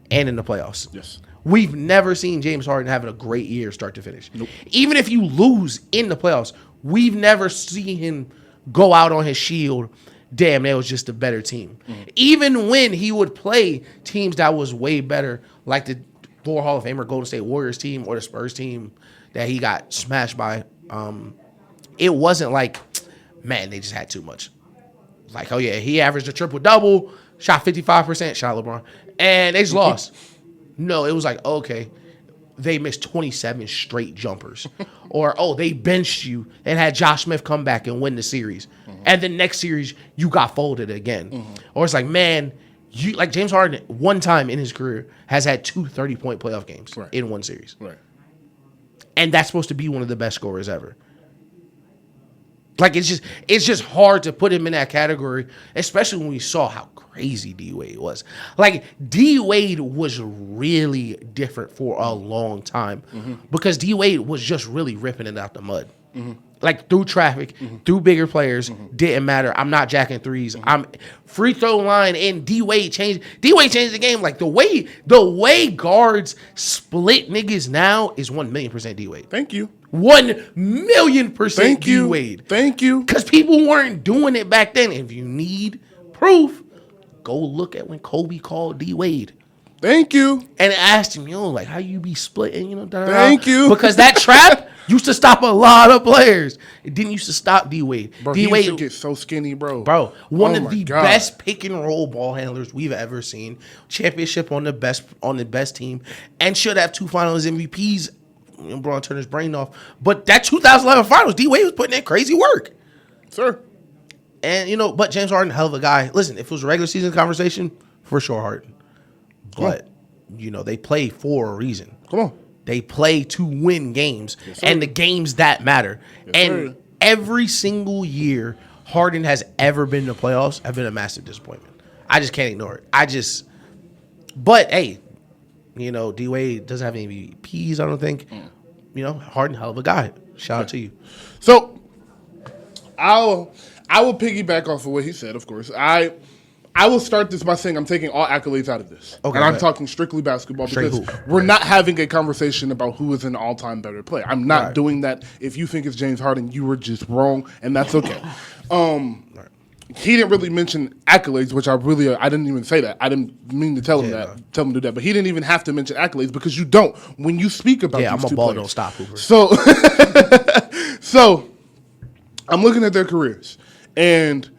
and in the playoffs. Yes. We've never seen James Harden having a great year start to finish. Nope. Even if you lose in the playoffs, we've never seen him go out on his shield. Damn, that was just a better team. Even when he would play teams that was way better, like the 4 Hall of Famer Golden State Warriors team or the Spurs team that he got smashed by, it wasn't like, man, they just had too much. Like, oh yeah, he averaged a triple-double, shot 55%, shot LeBron, and they just lost. No, it was like, okay. they missed 27 straight jumpers. Or, they benched you and had Josh Smith come back and win the series. And the next series, you got folded again. Or it's like, man, like James Harden, one time in his career, has had 2 30-point playoff games in one series. Right. And that's supposed to be one of the best scorers ever. Like, it's just hard to put him in that category, especially when we saw how crazy D-Wade was. Like, D-Wade was really different for a long time because D-Wade was just really ripping it out the mud. Like, through traffic, through bigger players, didn't matter. I'm not jacking threes. I'm free throw line, and D-Wade changed the game. Like, the way guards split niggas now is 1,000,000% D-Wade. Thank you. 1,000,000% D-Wade. Thank you. Because people weren't doing it back then. If you need proof, go look at when Kobe called D-Wade. Thank you. And asked him, like, how you be splitting, Thank you. Because that trap used to stop a lot of players. It didn't used to stop D-Wade. Bro, D-Wade he used to get so skinny, bro. One of the best pick and roll ball handlers we've ever seen. Championship on the best team. And should have 2 finals MVPs. LeBron turned his brain off. But that 2011 finals, D-Wade was putting in crazy work. Sir. And, but James Harden, hell of a guy. Listen, if it was a regular season conversation, for sure Harden. But, they play for a reason. Come on. They play to win games, and the games that matter. And every single year Harden has ever been in the playoffs have been a massive disappointment. I just can't ignore it. But, hey, D-Wade doesn't have any MVPs, I don't think. Harden, hell of a guy. Shout out to you. So, I will piggyback off of what he said, of course. I will start this by saying I'm taking all accolades out of this. Okay, and I'm talking strictly basketball because we're not having a conversation about who is an all-time better player. I'm not doing that. If you think it's James Harden, you were just wrong, and that's okay. He didn't really mention accolades, which I didn't even say that. I didn't mean to tell him to do that. But he didn't even have to mention accolades because you don't. When you speak about these two ball players. Don't stop, Hoover. So I'm looking at their careers, and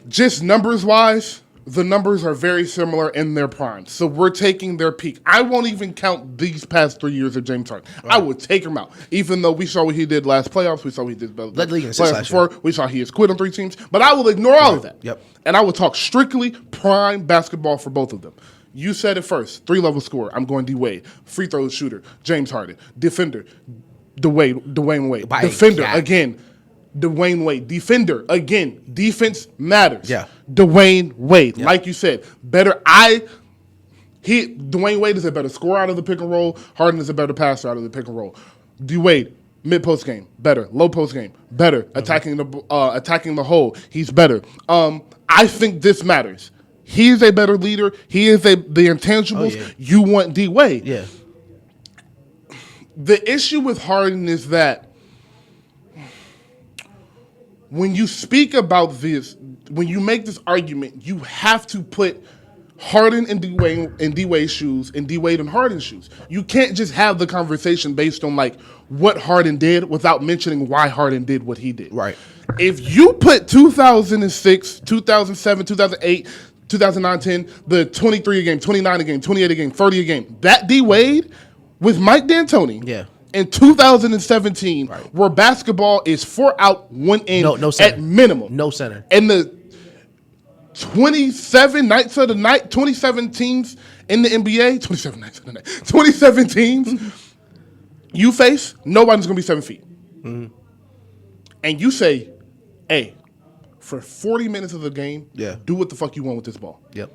just numbers-wise, the numbers are very similar in their prime. So we're taking their peak. I won't even count these past 3 years of James Harden. Right. I would take him out. Even though we saw what he did last playoffs, we saw what he did playoffs before, we saw he has quit on 3 teams. But I will ignore all of that. Yep. And I will talk strictly prime basketball for both of them. You said it first. 3-level scorer. I'm going D-Wade. Free throw shooter. James Harden. Defender. Dwayne Wade. Defender. Again. Dwayne Wade. Defender. Again, defense matters. Yeah. Dwayne Wade. Yeah. Like you said, Dwayne Wade is a better scorer out of the pick and roll. Harden is a better passer out of the pick and roll. D-Wade, mid-post game, better. Low-post game, better. Mm-hmm. Attacking the hole, he's better. I think this matters. He is a better leader. He is the intangibles. Oh, yeah. You want D-Wade. Yeah. The issue with Harden is that when you speak about this, when you make this argument, you have to put Harden in D-Wade's shoes and D-Wade in Harden's shoes. You can't just have the conversation based on what Harden did without mentioning why Harden did what he did. Right. If you put 2006, 2007, 2008, 2009, 10, the 23 a game, 29 a game, 28 a game, 30 a game, that D-Wade with Mike D'Antoni. Yeah. In 2017, right. Where basketball is 4 out, 1 in no center. At minimum. No center. And the 27 nights of the night, 27 teams in the NBA, 27 nights of the night, 27 teams you face, nobody's going to be 7 feet. Mm-hmm. And you say, hey, for 40 minutes of the game, do what the fuck you want with this ball. Yep.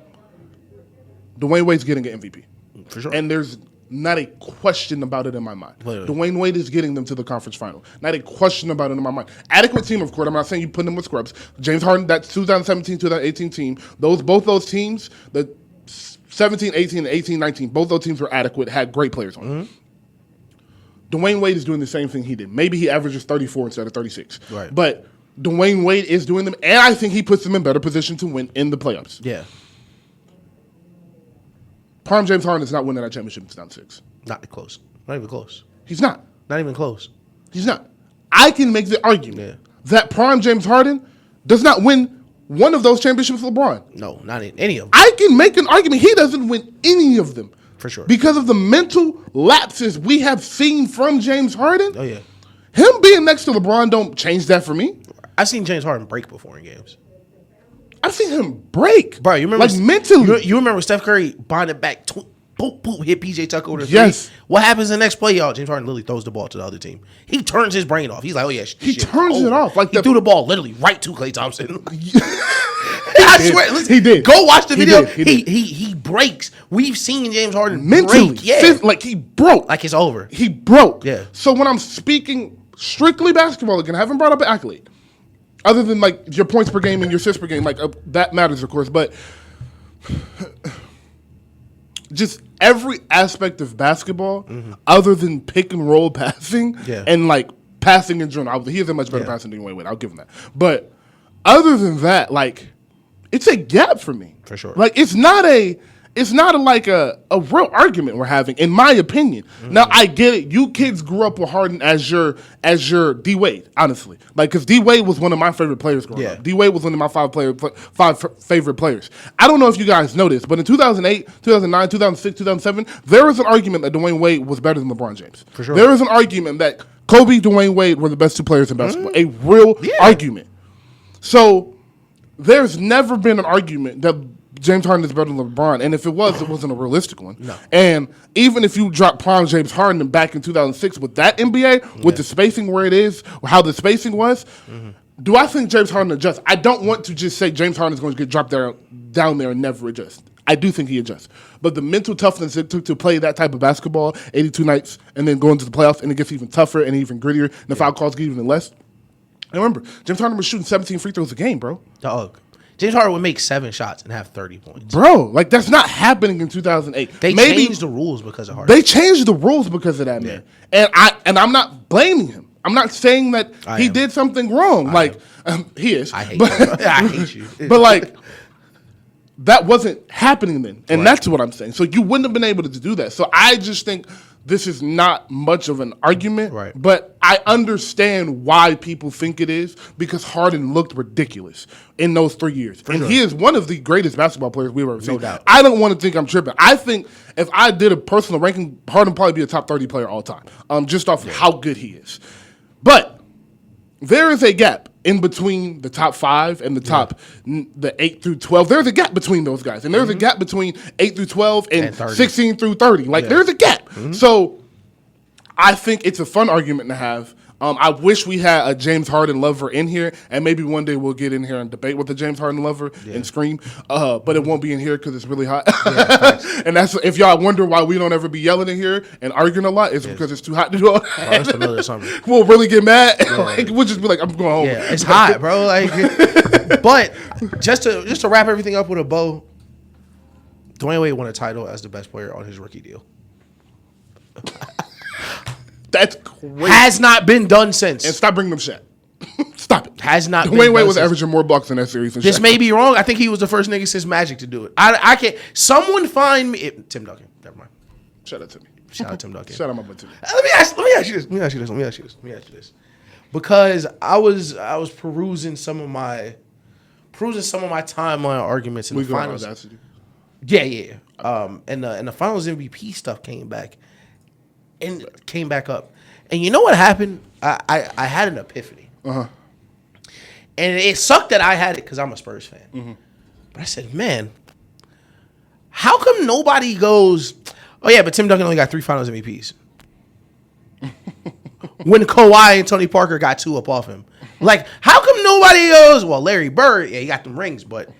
Dwayne Wade's getting an MVP. For sure. And there's not a question about it in my mind. Literally. Dwayne Wade is getting them to the conference final. Not a question about it in my mind. Adequate team, of course. I'm not saying you put them with scrubs. James Harden, that 2017, 2018 team, both those teams, the 17, 18, and 18, 19, both those teams were adequate, had great players on them. Dwayne Wade is doing the same thing he did. Maybe he averages 34 instead of 36. Right. But Dwayne Wade is doing them, and I think he puts them in better position to win in the playoffs. Yeah. Prime James Harden is not winning that championship in 2006. Not close. Not even close. He's not. Not even close. He's not. I can make the argument that Prime James Harden does not win one of those championships with LeBron. No, not in any of them. I can make an argument he doesn't win any of them. For sure. Because of the mental lapses we have seen from James Harden. Oh, yeah. Him being next to LeBron don't change that for me. I've seen James Harden break before in games. I've seen him break. Bro, you remember? Like, mentally. You remember Steph Curry bonded back, boop, boop, hit PJ Tucker over the Yes. three? What happens in the next play, y'all? James Harden literally throws the ball to the other team. He turns his brain off. He's like, oh, yeah. He turns it off. Like he threw the ball literally right to Klay Thompson. I swear. Listen, He did. Go watch the video. He did. He breaks. We've seen James Harden Mentally. break. Yeah. Like, he broke. Like it's over. He broke. Yeah. So when I'm speaking strictly basketball again, I haven't brought up an accolade. Other than, like, your points per game and your assists per game. Like, that matters, of course. But just every aspect of basketball, other than pick and roll passing and, like, passing in general. He is a much better passer than Dwayne Wade. I'll give him that. But other than that, like, it's a gap for me. For sure. Like, it's not a real argument we're having, in my opinion. Now, I get it. You kids grew up with Harden as your D Wade, honestly. Like, because D Wade was one of my favorite players growing up. D Wade was one of my five favorite players. I don't know if you guys know this, but in 2008, 2009, 2006, 2007, there was an argument that Dwayne Wade was better than LeBron James. For sure. There was an argument that Kobe, Dwayne Wade were the best two players in basketball. A real argument. So there's never been an argument that James Harden is better than LeBron, and if it was, it wasn't a realistic one. No. And even if you drop prime James Harden back in 2006 with that NBA, with the spacing where it is, how the spacing was, do I think James Harden adjusts? I don't want to just say James Harden is going to get dropped down there and never adjust. I do think he adjusts. But the mental toughness it took to play that type of basketball, 82 nights, and then go into the playoffs, and it gets even tougher and even grittier, and the foul calls get even less. And remember, James Harden was shooting 17 free throws a game, bro. Dog. James Harden would make 7 shots and have 30 points. Bro, like, that's not happening in 2008. They changed the rules because of Harden. They changed the rules because of that, man. And I'm not blaming him. I'm not saying that he did something wrong. He is. I hate you. I hate you. But, like, that wasn't happening then. And that's what I'm saying. So you wouldn't have been able to do that. So I just think this is not much of an argument. Right. But I understand why people think it is, because Harden looked ridiculous in those 3 years. He is one of the greatest basketball players we've ever seen. No doubt. I don't want to think I'm tripping. I think if I did a personal ranking, Harden would probably be a top 30 player all time, just off of how good he is. But there is a gap in between the top 5 and the top the 8 through 12. There's a gap between those guys. And there's a gap between 8 through 12 and 16 through 30. Like, there's a gap. So I think it's a fun argument to have. I wish we had a James Harden lover in here, and maybe one day we'll get in here and debate with the James Harden lover and scream. But it won't be in here because it's really hot. And that's, if y'all wonder why we don't ever be yelling in here and arguing a lot, it's because it's too hot to do all that. That's the middle of summer. We'll really get mad. Like, we'll just be like, I'm going home. Yeah, it's hot, bro. Like, but just to wrap everything up with a bow, Dwayne Wade won a title as the best player on his rookie deal. That's crazy. Has not been done since. And stop bringing them Shaq. Stop it. Has not been Dwayne Wade done was since. averaging more blocks in that series than This Shaq. may be wrong. I think he was the first nigga since Magic to do it. I can't. Someone find me. Tim Duncan. Never mind. Shout out to me. Shout out Tim Duncan. Shout out my boy Tim. Let me ask you this. Because I was perusing some of my timeline arguments in the finals. Yeah. And the finals MVP stuff came back up. And you know what happened? I had an epiphany. And it sucked that I had it because I'm a Spurs fan. But I said, man, how come nobody goes, oh yeah, but Tim Duncan only got 3 finals MVPs? When Kawhi and Tony Parker got 2 up off him. Like, how come nobody goes, well, Larry Bird, yeah, he got them rings, but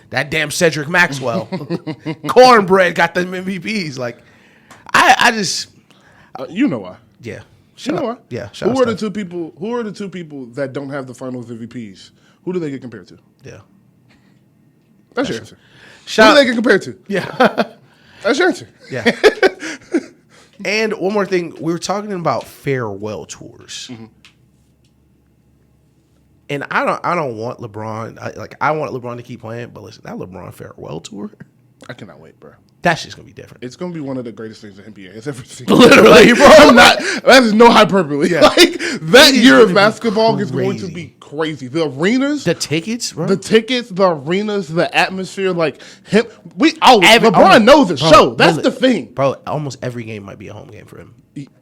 that damn Cedric Maxwell, Cornbread got them MVPs. Like, I just... you know why. Yeah. You know why? Yeah. Who are the two people that don't have the finals MVPs? Who do they get compared to? Yeah. That's your answer. Who do they get compared to? Yeah. That's your answer. Yeah. And one more thing, we were talking about farewell tours. And I don't want LeBron. I want LeBron to keep playing, but listen, that LeBron farewell tour. I cannot wait, bro. That's just gonna be different. It's gonna be one of the greatest things the NBA has ever seen. Literally, bro. That is no hyperbole. Yeah. Like that year of basketball is going to be crazy. The arenas, the tickets, bro. the arenas, the atmosphere. Like him, LeBron knows the show. That's the thing, bro. Almost every game might be a home game for him,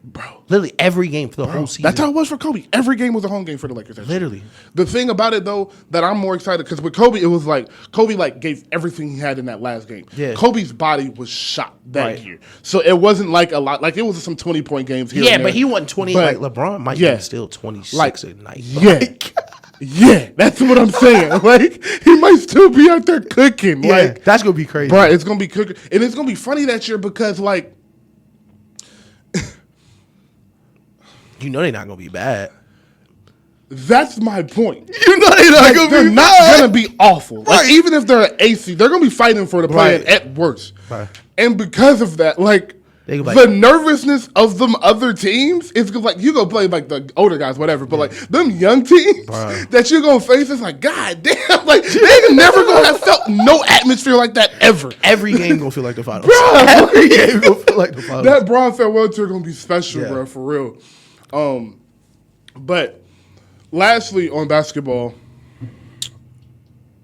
bro. Literally every game for the whole season. That's how it was for Kobe. Every game was a home game for the Lakers. Literally. The thing about it though that I'm more excited because with Kobe, it was like Kobe gave everything he had in that last game. Yeah. Kobe's body was shot that year, so it wasn't like a lot. Like it was some 20-point games here. Yeah, and there. But he wasn't 20. Like LeBron might be still 26 at night. Yeah. Yeah, that's what I'm saying. Like he might still be out there cooking. Yeah, like that's gonna be crazy. Bro, it's gonna be cooking, and it's gonna be funny that year because like, you know they're not gonna be bad. That's my point. You know They're not gonna be awful. Like even if they're an AC, they're gonna be fighting for the play at worst. Right. And because of that, like the nervousness of them other teams is like you go play like the older guys, whatever. But like them young teams that you're gonna face, it's like God damn, like they never gonna have felt no atmosphere like that ever. Every game gonna feel like the finals. Bro, every game gonna feel like the finals. That Bron farewell tour gonna be special, bro, for real. But lastly on basketball,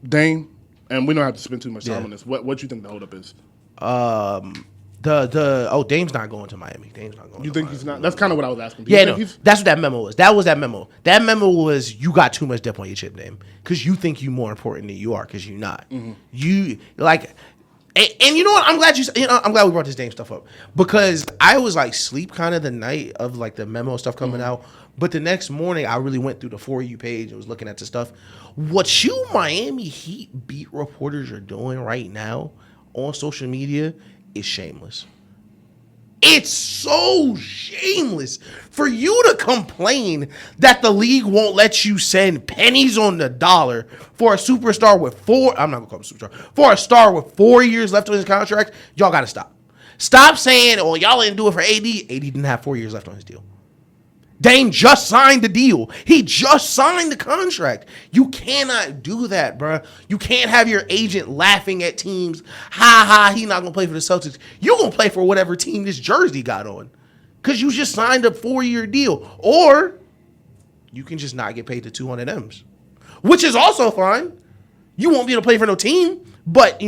Dame, and we don't have to spend too much time on this. What you think the holdup is? Dame's not going to Miami. Dame's not going. You think he's not? That's kind of what I was asking. That's what that memo was. That was that memo. That memo was you got too much dip on your chip, Dame, because you think you more important than you are, because you're not. Mm-hmm. You like, and you know what? I'm glad I'm glad we brought this Dame stuff up because I was like sleep kind of the night of like the memo stuff coming out, but the next morning I really went through the For You page and was looking at the stuff. What you Miami Heat beat reporters are doing right now on social media is shameless. It's so shameless for you to complain that the league won't let you send pennies on the dollar for a superstar with I'm not gonna call him a superstar, for a star with 4 years left on his contract. Y'all gotta stop. Stop saying, oh, y'all didn't do it for AD. AD didn't have 4 years left on his deal. Dame just signed the deal. He just signed the contract. You cannot do that, bro. You can't have your agent laughing at teams. He not going to play for the Celtics. You're going to play for whatever team this jersey got on because you just signed a 4-year deal. Or you can just not get paid the 200 M's, which is also fine. You won't be able to play for no team, but,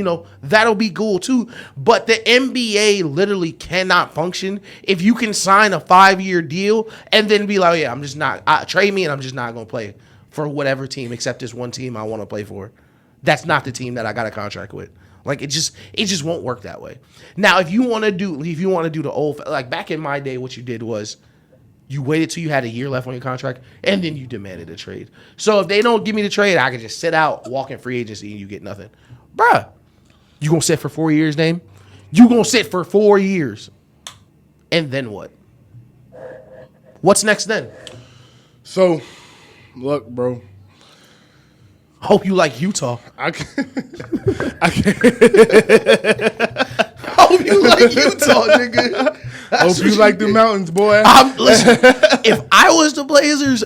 that'll be cool too. But the NBA literally cannot function if you can sign a 5-year deal and then be like, I'm just not, trade me and I'm just not going to play for whatever team except this one team I want to play for. That's not the team that I got a contract with. Like, it just won't work that way. Now, if you want to do the old, like back in my day, what you did was, you waited till you had a year left on your contract, and then you demanded a trade. So if they don't give me the trade, I can just sit out, walk in free agency, and you get nothing. Bruh, you going to sit for 4 years, Dame? You going to sit for 4 years. And then what? What's next then? So, look, bro. Hope you like Utah. I can't. Hope you like Utah, nigga. Hope you like the mountains, boy. Listen, if I was the Blazers,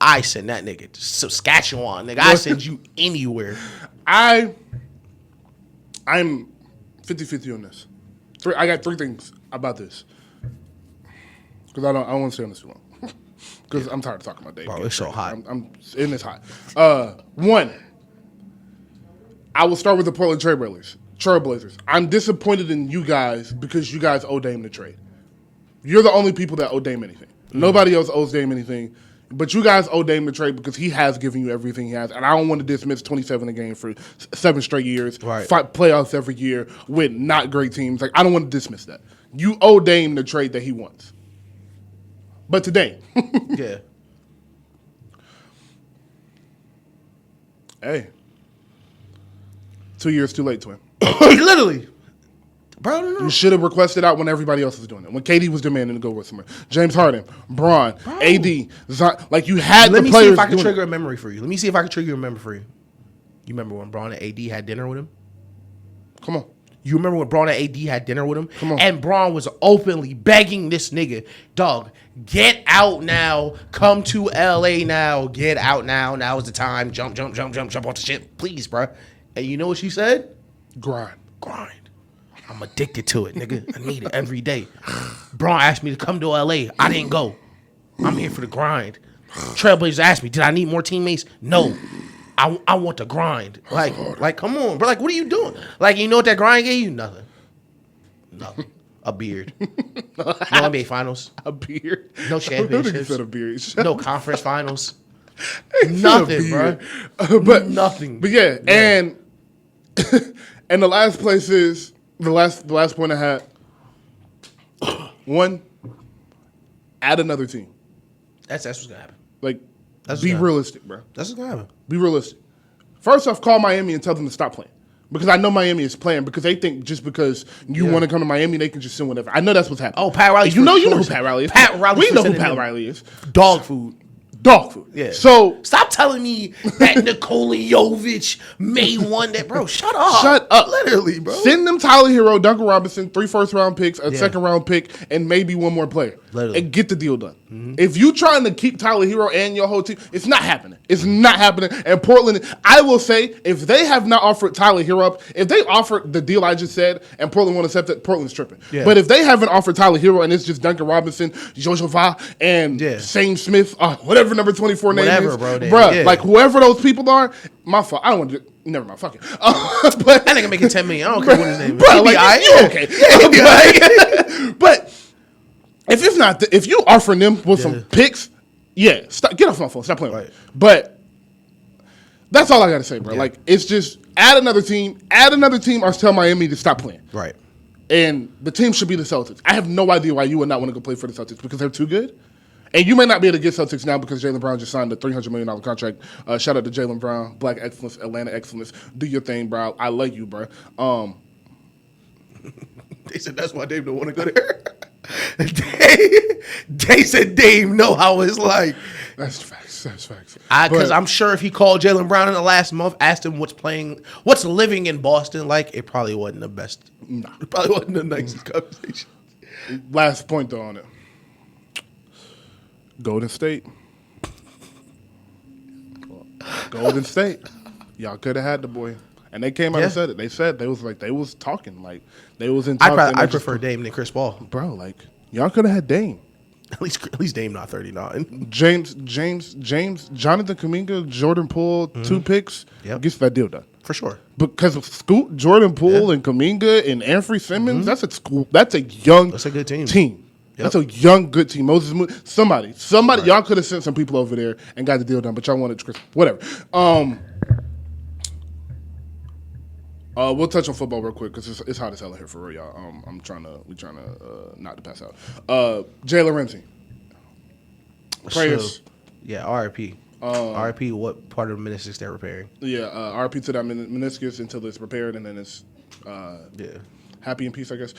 I send that nigga to Saskatchewan, nigga. I send you anywhere. I'm 50-50 on this. I got 3 things about this. Because I don't want to stay on this too long. Because I'm tired of talking about Dave. Bro, it's so hot. I'm and it's hot. 1, I will start with the Portland Trailblazers. I'm disappointed in you guys because you guys owe Dame the trade. You're the only people that owe Dame anything. Nobody else owes Dame anything. But you guys owe Dame the trade because he has given you everything he has. And I don't want to dismiss 27 a game for 7 straight years, right. Fight playoffs every year with not great teams. Like, I don't want to dismiss that. You owe Dame the trade that he wants. But today. Yeah. Hey. 2 years too late, twin. Literally. Bro, no. You should have requested out when everybody else was doing it. When KD was demanding to go with somewhere. James Harden, Bron, AD, Zion. Like, you had the players. Let me see if I can trigger a memory for you. You remember when Bron and AD had dinner with him? Come on. You remember when Bron and AD had dinner with him? Come on. And Bron was openly begging this nigga, dog, get out now. Come to LA now. Get out now. Now is the time. Jump off the ship. Please, bro. And you know what she said? Grind. I'm addicted to it, nigga. I need it every day. Braun asked me to come to LA. I didn't go. I'm here for the grind. Trailblazers asked me, did I need more teammates? No. I want the grind. Like, come on, bro. Like, what are you doing? Like, you know what that grind gave you? Nothing. A beard. No NBA finals. A beard. No championships. Said a beard. No conference finals. Nothing, bro. But nothing. But yeah, and and the last place is the last point I had. One, add another team. That's what's gonna happen. Like, That's be what's realistic, bro. That's what's gonna happen. Be realistic. First off, call Miami and tell them to stop playing. Because I know Miami is playing because they think just because you want to come to Miami, they can just send whatever. I know that's what's happening. Oh, Pat Riley. You know who Pat Riley is. Pat Riley. We know who Pat Riley is. Dog food. Dog food. Yeah. So stop telling me that Nikola Jovic made one that, bro. Shut up. Shut up. Literally, bro. Send them Tyler Hero, Duncan Robinson, 3 first-round picks, a second-round pick, and maybe one more player. Literally. And get the deal done. Mm-hmm. If you trying to keep Tyler Hero and your whole team, it's not happening. It's not happening. And Portland, I will say, if they have not offered Tyler Hero up, if they offered the deal I just said, and Portland won't accept it, Portland's tripping. Yeah. But if they haven't offered Tyler Hero and it's just Duncan Robinson, Jojo Va, and Shane Smith, whatever number 24 name is, bro, like whoever those people are, my fault. I don't want to. Never mind. Fuck it. But that nigga making $10 million. I don't care what his name is. Bro, like, you okay? Yeah, but if it's not, if you offering them with some picks, stop, get off my phone. Stop playing. Right. But that's all I gotta say, bro. Yeah. Like, it's just add another team, or tell Miami to stop playing. Right. And the team should be the Celtics. I have no idea why you would not want to go play for the Celtics because they're too good. And you may not be able to get Celtics now because Jaylen Brown just signed a $300 million contract. Shout out to Jaylen Brown, Black Excellence, Atlanta Excellence. Do your thing, bro. I like you, bro. They said that's why Dame don't want to go there. They said Dame know how it's like. That's facts. Because I'm sure if he called Jaylen Brown in the last month, asked him what's living in Boston like, it probably wasn't the best. Nah. It probably wasn't the nicest conversation. Last point, though, on it. Golden State. Y'all could have had the boy. And they came out and said it. They said they was talking. Like, they was in talks. I prefer Dame than Chris Paul. Bro, like, y'all could have had Dame. At least Dame not 39. James, Jonathan Kuminga, Jordan Poole, 2 picks, gets that deal done. For sure. Because of Scoot, Jordan Poole, and Kuminga, and Anthony Simmons, that's a good team. Yep. That's a young, good team. Moses Moody, somebody. Right. Y'all could have sent some people over there and got the deal done, but y'all wanted Chris. Whatever. We'll touch on football real quick because it's hot as hell in here for real, y'all. We trying to not to pass out. Jalen Ramsey. Prayers. RIP. RIP. What part of the meniscus they're repairing? Yeah, RIP to that meniscus until it's repaired, and then it's happy in peace, I guess.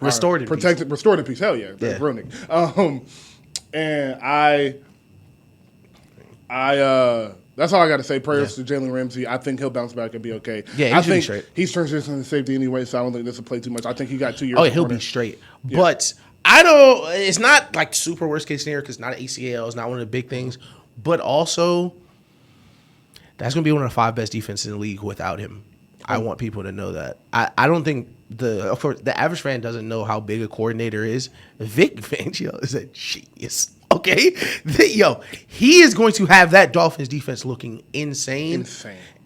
Restored in peace. Restored in peace. Hell yeah. That's real nigga. And I that's all I got to say. Prayers to Jalen Ramsey. I think he'll bounce back and be okay. Yeah, I think straight. He's transitioning to safety anyway, so I don't think this will play too much. I think he got 2 years. Oh, he'll be straight. Yeah. But I don't. It's not like super worst case scenario because it's not an ACL. It's not one of the big things. But also, that's going to be one of the 5 best defenses in the league without him. I want people to know that. I don't think of course, the average fan doesn't know how big a coordinator is. Vic Fangio is a genius. Okay? He is going to have that Dolphins defense looking insane.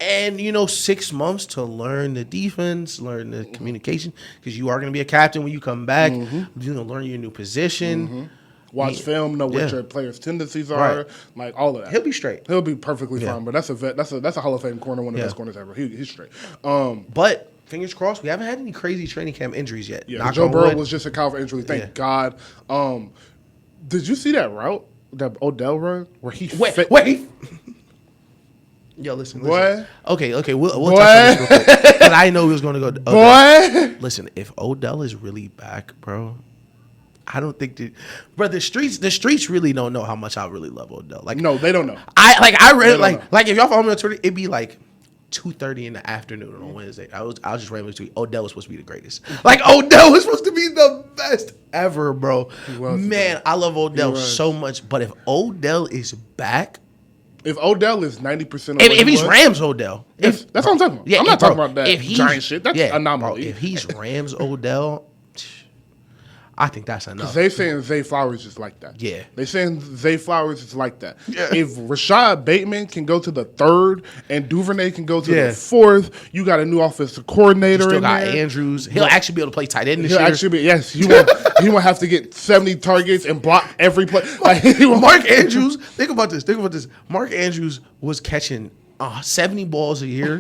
And, 6 months to learn the defense, learn the communication, because you are going to be a captain when you come back. Learn your new position. Watch film, know what your players' tendencies are, like all of that. He'll be straight. He'll be perfectly fine. But that's a vet. That's a Hall of Fame corner, one of the best corners ever. He's straight. But fingers crossed, we haven't had any crazy training camp injuries yet. Yeah, Joe Burrow was just a calf injury. Thank God. Did you see that route, that Odell run, where he wait? Yo, listen. What? Okay, we'll touch on this real quick. But I know he was going to go. Boy, listen, if Odell is really back, bro. I don't think the streets really don't know how much I really love Odell. Like, no, they don't know. I read like if y'all follow me on Twitter, it'd be like 2:30 in the afternoon on Wednesday. I'll just randomly tweet Odell was supposed to be the greatest. Like, Odell was supposed to be the best ever, bro. Man, I love Odell so much. But if Odell is back, If Odell is 90% of if he's Rams Odell, that's what I'm talking about. Yeah, I'm not bro, talking about that giant shit. That's anomaly. Bro, if he's Rams Odell, I think that's enough. They saying Zay Flowers is like that. Yeah. They saying Zay Flowers is like that. Yeah. If Rashad Bateman can go to the 3rd and Duvernay can go to the Yeah. 4th, you got a new offensive coordinator Still in got there. Andrews. He'll actually be able to play tight end this He'll year. actually be, yes. He won't have to get 70 targets and block every play. Like, Mark Andrews, think about this. Mark Andrews was catching 70 balls a year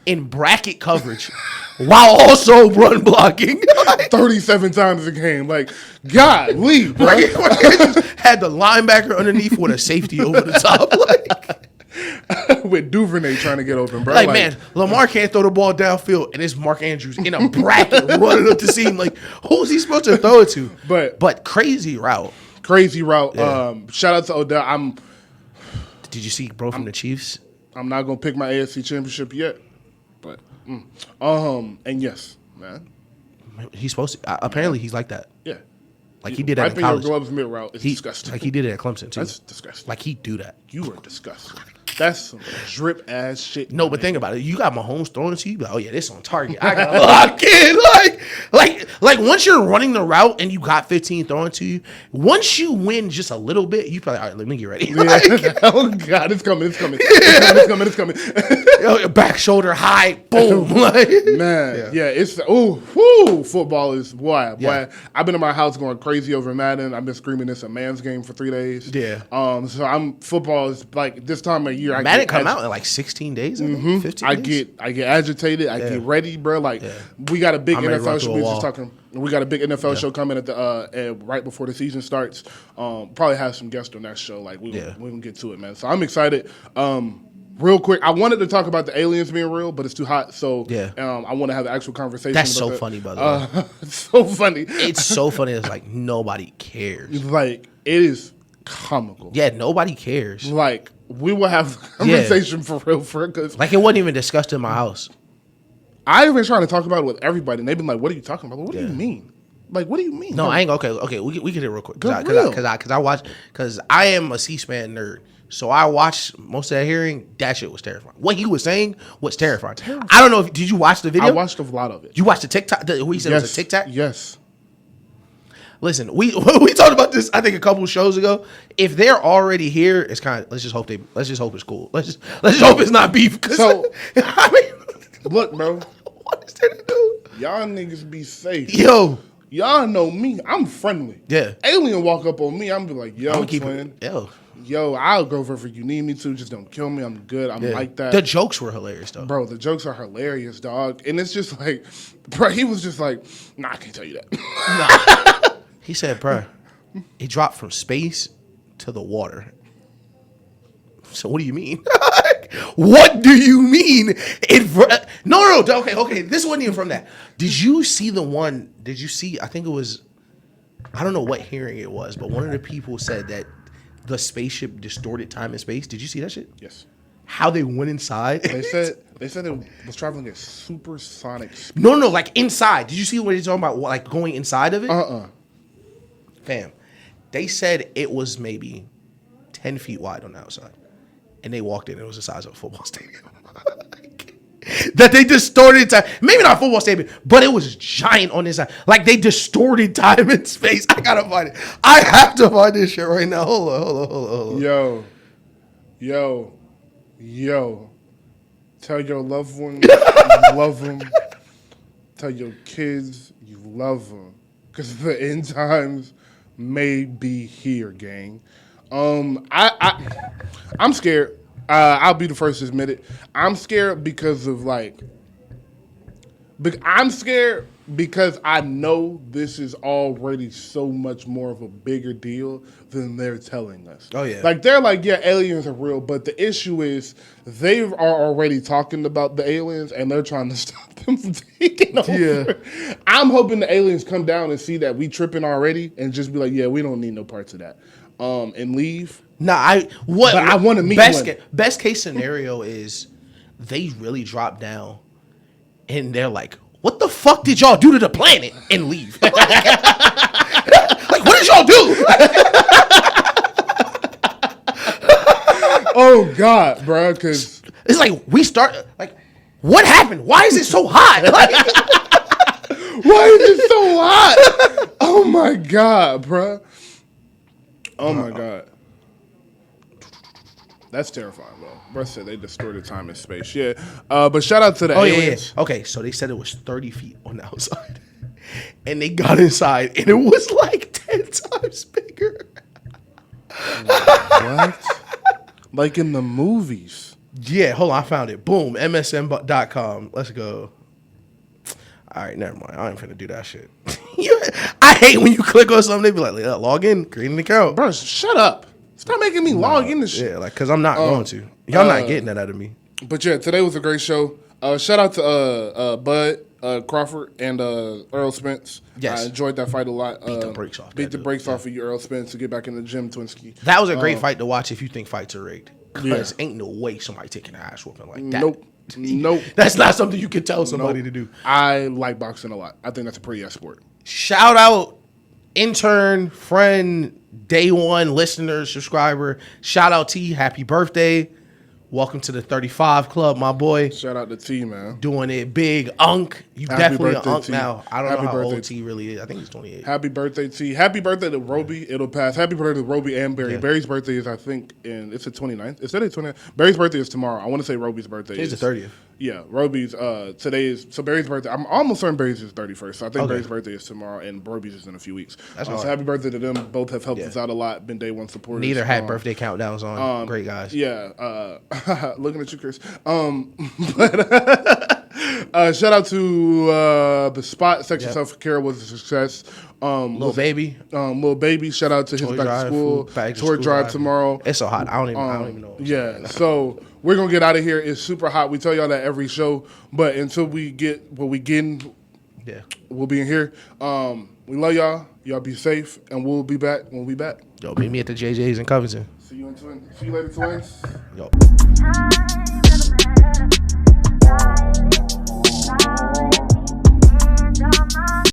in bracket coverage while also run blocking. 37 times a game. Like, golly, bro. Mark Andrews had the linebacker underneath with a safety over the top. With Duvernay trying to get open, bro. Like, man, Lamar can't throw the ball downfield, and it's Mark Andrews in a bracket running up the seam. Like, who's he supposed to throw it to? But crazy route. Crazy route. Yeah. Shout out to Odell. Did you see bro from the Chiefs? I'm not gonna pick my AFC championship yet, but and yes, man. He's supposed to. Apparently, he's like that. Yeah, Like he did that in wiping college. your gloves mid route is disgusting. Like he did it at Clemson too. That's disgusting. Like he do that. You are disgusting. That's some drip ass shit. No, but think about it. You got Mahomes throwing to you. Like, oh yeah, this on target. I got lock in. Like once you're running the route and you got 15 throwing to you, once you win just a little bit, you probably all right. Let me get ready. Yeah. Oh God, it's coming. It's coming. Yo, back shoulder high, boom. Man, yeah, it's football is boy. I've been in my house going crazy over Madden. I've been screaming it's a man's game for 3 days. Yeah. So football is like this time of year. Madden come out in like 16 days. 15 days. I get agitated. I get ready, bro. Like we got a big NFL show. We were just talking. We got a big NFL show coming at the right before the season starts. Probably have some guests on that show. Like we gonna get to it, man. So I'm excited. Real quick, I wanted to talk about the aliens being real, but it's too hot. So I want to have an actual conversation. That's about so that. funny, by the way. It's so funny. It's so funny. It's like nobody cares. Like it is comical. Yeah, nobody cares. Like we will have a conversation for real, because like it wasn't even discussed in my house. I've been trying to talk about it with everybody, and they've been like, "What are you talking about? What do you mean? Like, what do you mean?" No, I ain't okay. We can hit it real quick because I watch because I am a C-SPAN nerd. So I watched most of that hearing. That shit was terrifying. What he was saying was terrifying. I don't know if did you watch the video? I watched a lot of it. You watched the TikTok? Who he said it was a TikTok? Yes. Listen, we talked about this I think a couple shows ago. If they're already here, it's kind of let's just hope it's cool. Let's just hope it's not beef. So I mean, look, bro. What is there to do? Y'all niggas be safe. Yo. Y'all know me. I'm friendly. Yeah. Alien walk up on me, I'm be like, yo, keep twin. Yo, I'll go wherever you need me to. Just don't kill me. I'm good. I'm like that. The jokes were hilarious, though. Bro, the jokes are hilarious, dog. And it's just like, bro, he was just like, nah, I can't tell you that. Nah. He said, bro, it dropped from space to the water. So what do you mean? What do you mean? No. Okay. This wasn't even from that. Did you see the one? Did you see? I think it was. I don't know what hearing it was, but one of the people said that the spaceship distorted time and space. Did you see that shit? Yes. How they went inside? They said it was traveling at supersonic speed. No, like inside. Did you see what he's talking about? Like going inside of it? Fam, they said it was maybe 10 feet wide on the outside. And they walked in, it was the size of a football stadium. That they distorted time. Maybe not a football stadium, but it was giant on this side. Like they distorted time and space. I gotta find it. I have to find this shit right now. Hold on. Yo. Tell your loved ones you love them. Tell your kids you love them. Because the end times may be here, gang. I'm scared. I'll be the first to admit it. I'm scared because of I'm scared because I know this is already so much more of a bigger deal than they're telling us. Oh yeah. Like they're like, yeah, aliens are real, but the issue is they are already talking about the aliens and they're trying to stop them from taking over. Yeah. I'm hoping the aliens come down and see that we tripping already and just be like, yeah, we don't need no parts of that. And leave. But I want to meet best case scenario is they really drop down and they're like, what the fuck did y'all do to the planet? And leave. Like, what did y'all do? Oh God, bro, because It's like we start like, what happened? Why is it so hot? Like, why is it so hot? Oh my God, bro. Oh my God. That's terrifying, bro. Bro said they distorted time and space. Yeah. But shout out to the aliens. Yeah. Okay, so they said it was 30 feet on the outside. And they got inside, and it was like 10 times bigger. What? Like in the movies. Yeah, hold on, I found it. Boom, MSN.com. Let's go. All right, never mind. I ain't finna do that shit. I hate when you click on something, they be like, log in, create an account. Bro, shut up. Stop making me log in this shit. Yeah, like, because I'm not going to. Y'all not getting that out of me. But yeah, today was a great show. Shout out to Bud Crawford and Earl Spence. Yes. I enjoyed that fight a lot. Beat the brakes off Beat that the dude. brakes off of you, Earl Spence, to get back in the gym, Twinsky. That was a great fight to watch if you think fights are rigged. Because ain't no way somebody taking an ass whooping like that. Nope. That's not something you can tell somebody to do. I like boxing a lot. I think that's a pretty ass sport. Shout out, intern, friend, day one, listener, subscriber. Shout out T. Happy birthday. Welcome to the 35 Club, my boy. Shout out to T, man. Doing it big. Unk. You Happy definitely an birthday, Unk T. now. I don't Happy know how birthday, old T really is. I think he's 28. Happy birthday, T. Happy birthday to Roby. It'll pass. Happy birthday to Roby and Barry. Yeah. Barry's birthday is, I think, it's the 29th. Is that the 29th? Barry's birthday is tomorrow. I want to say Roby's birthday It's is the 30th. Yeah, Roby's today is so Barry's birthday. I'm almost certain Barry's is 31st. So I think Okay. Barry's birthday is tomorrow and Roby's is in a few weeks. That's so hard. happy birthday to them. Both have helped Yeah. us out a lot. Been day one supporters. Neither had birthday countdowns on. Great guys. Yeah, looking at you, Chris. But shout out to the spot. Section Self Care was a success. Little baby. Little baby. Shout out to his Toy back drive, to school. food, back to Tour school drive drive. tomorrow. It's so hot. I don't even know. Yeah, so we're gonna get out of here. It's super hot. We tell y'all that every show, but until we get what we getting, Yeah. we'll be in here. We love y'all. Y'all be safe, and we'll be back when we back. Yo, meet me at the JJ's in Covington. See you in Twins. See you later, Twins. Yo.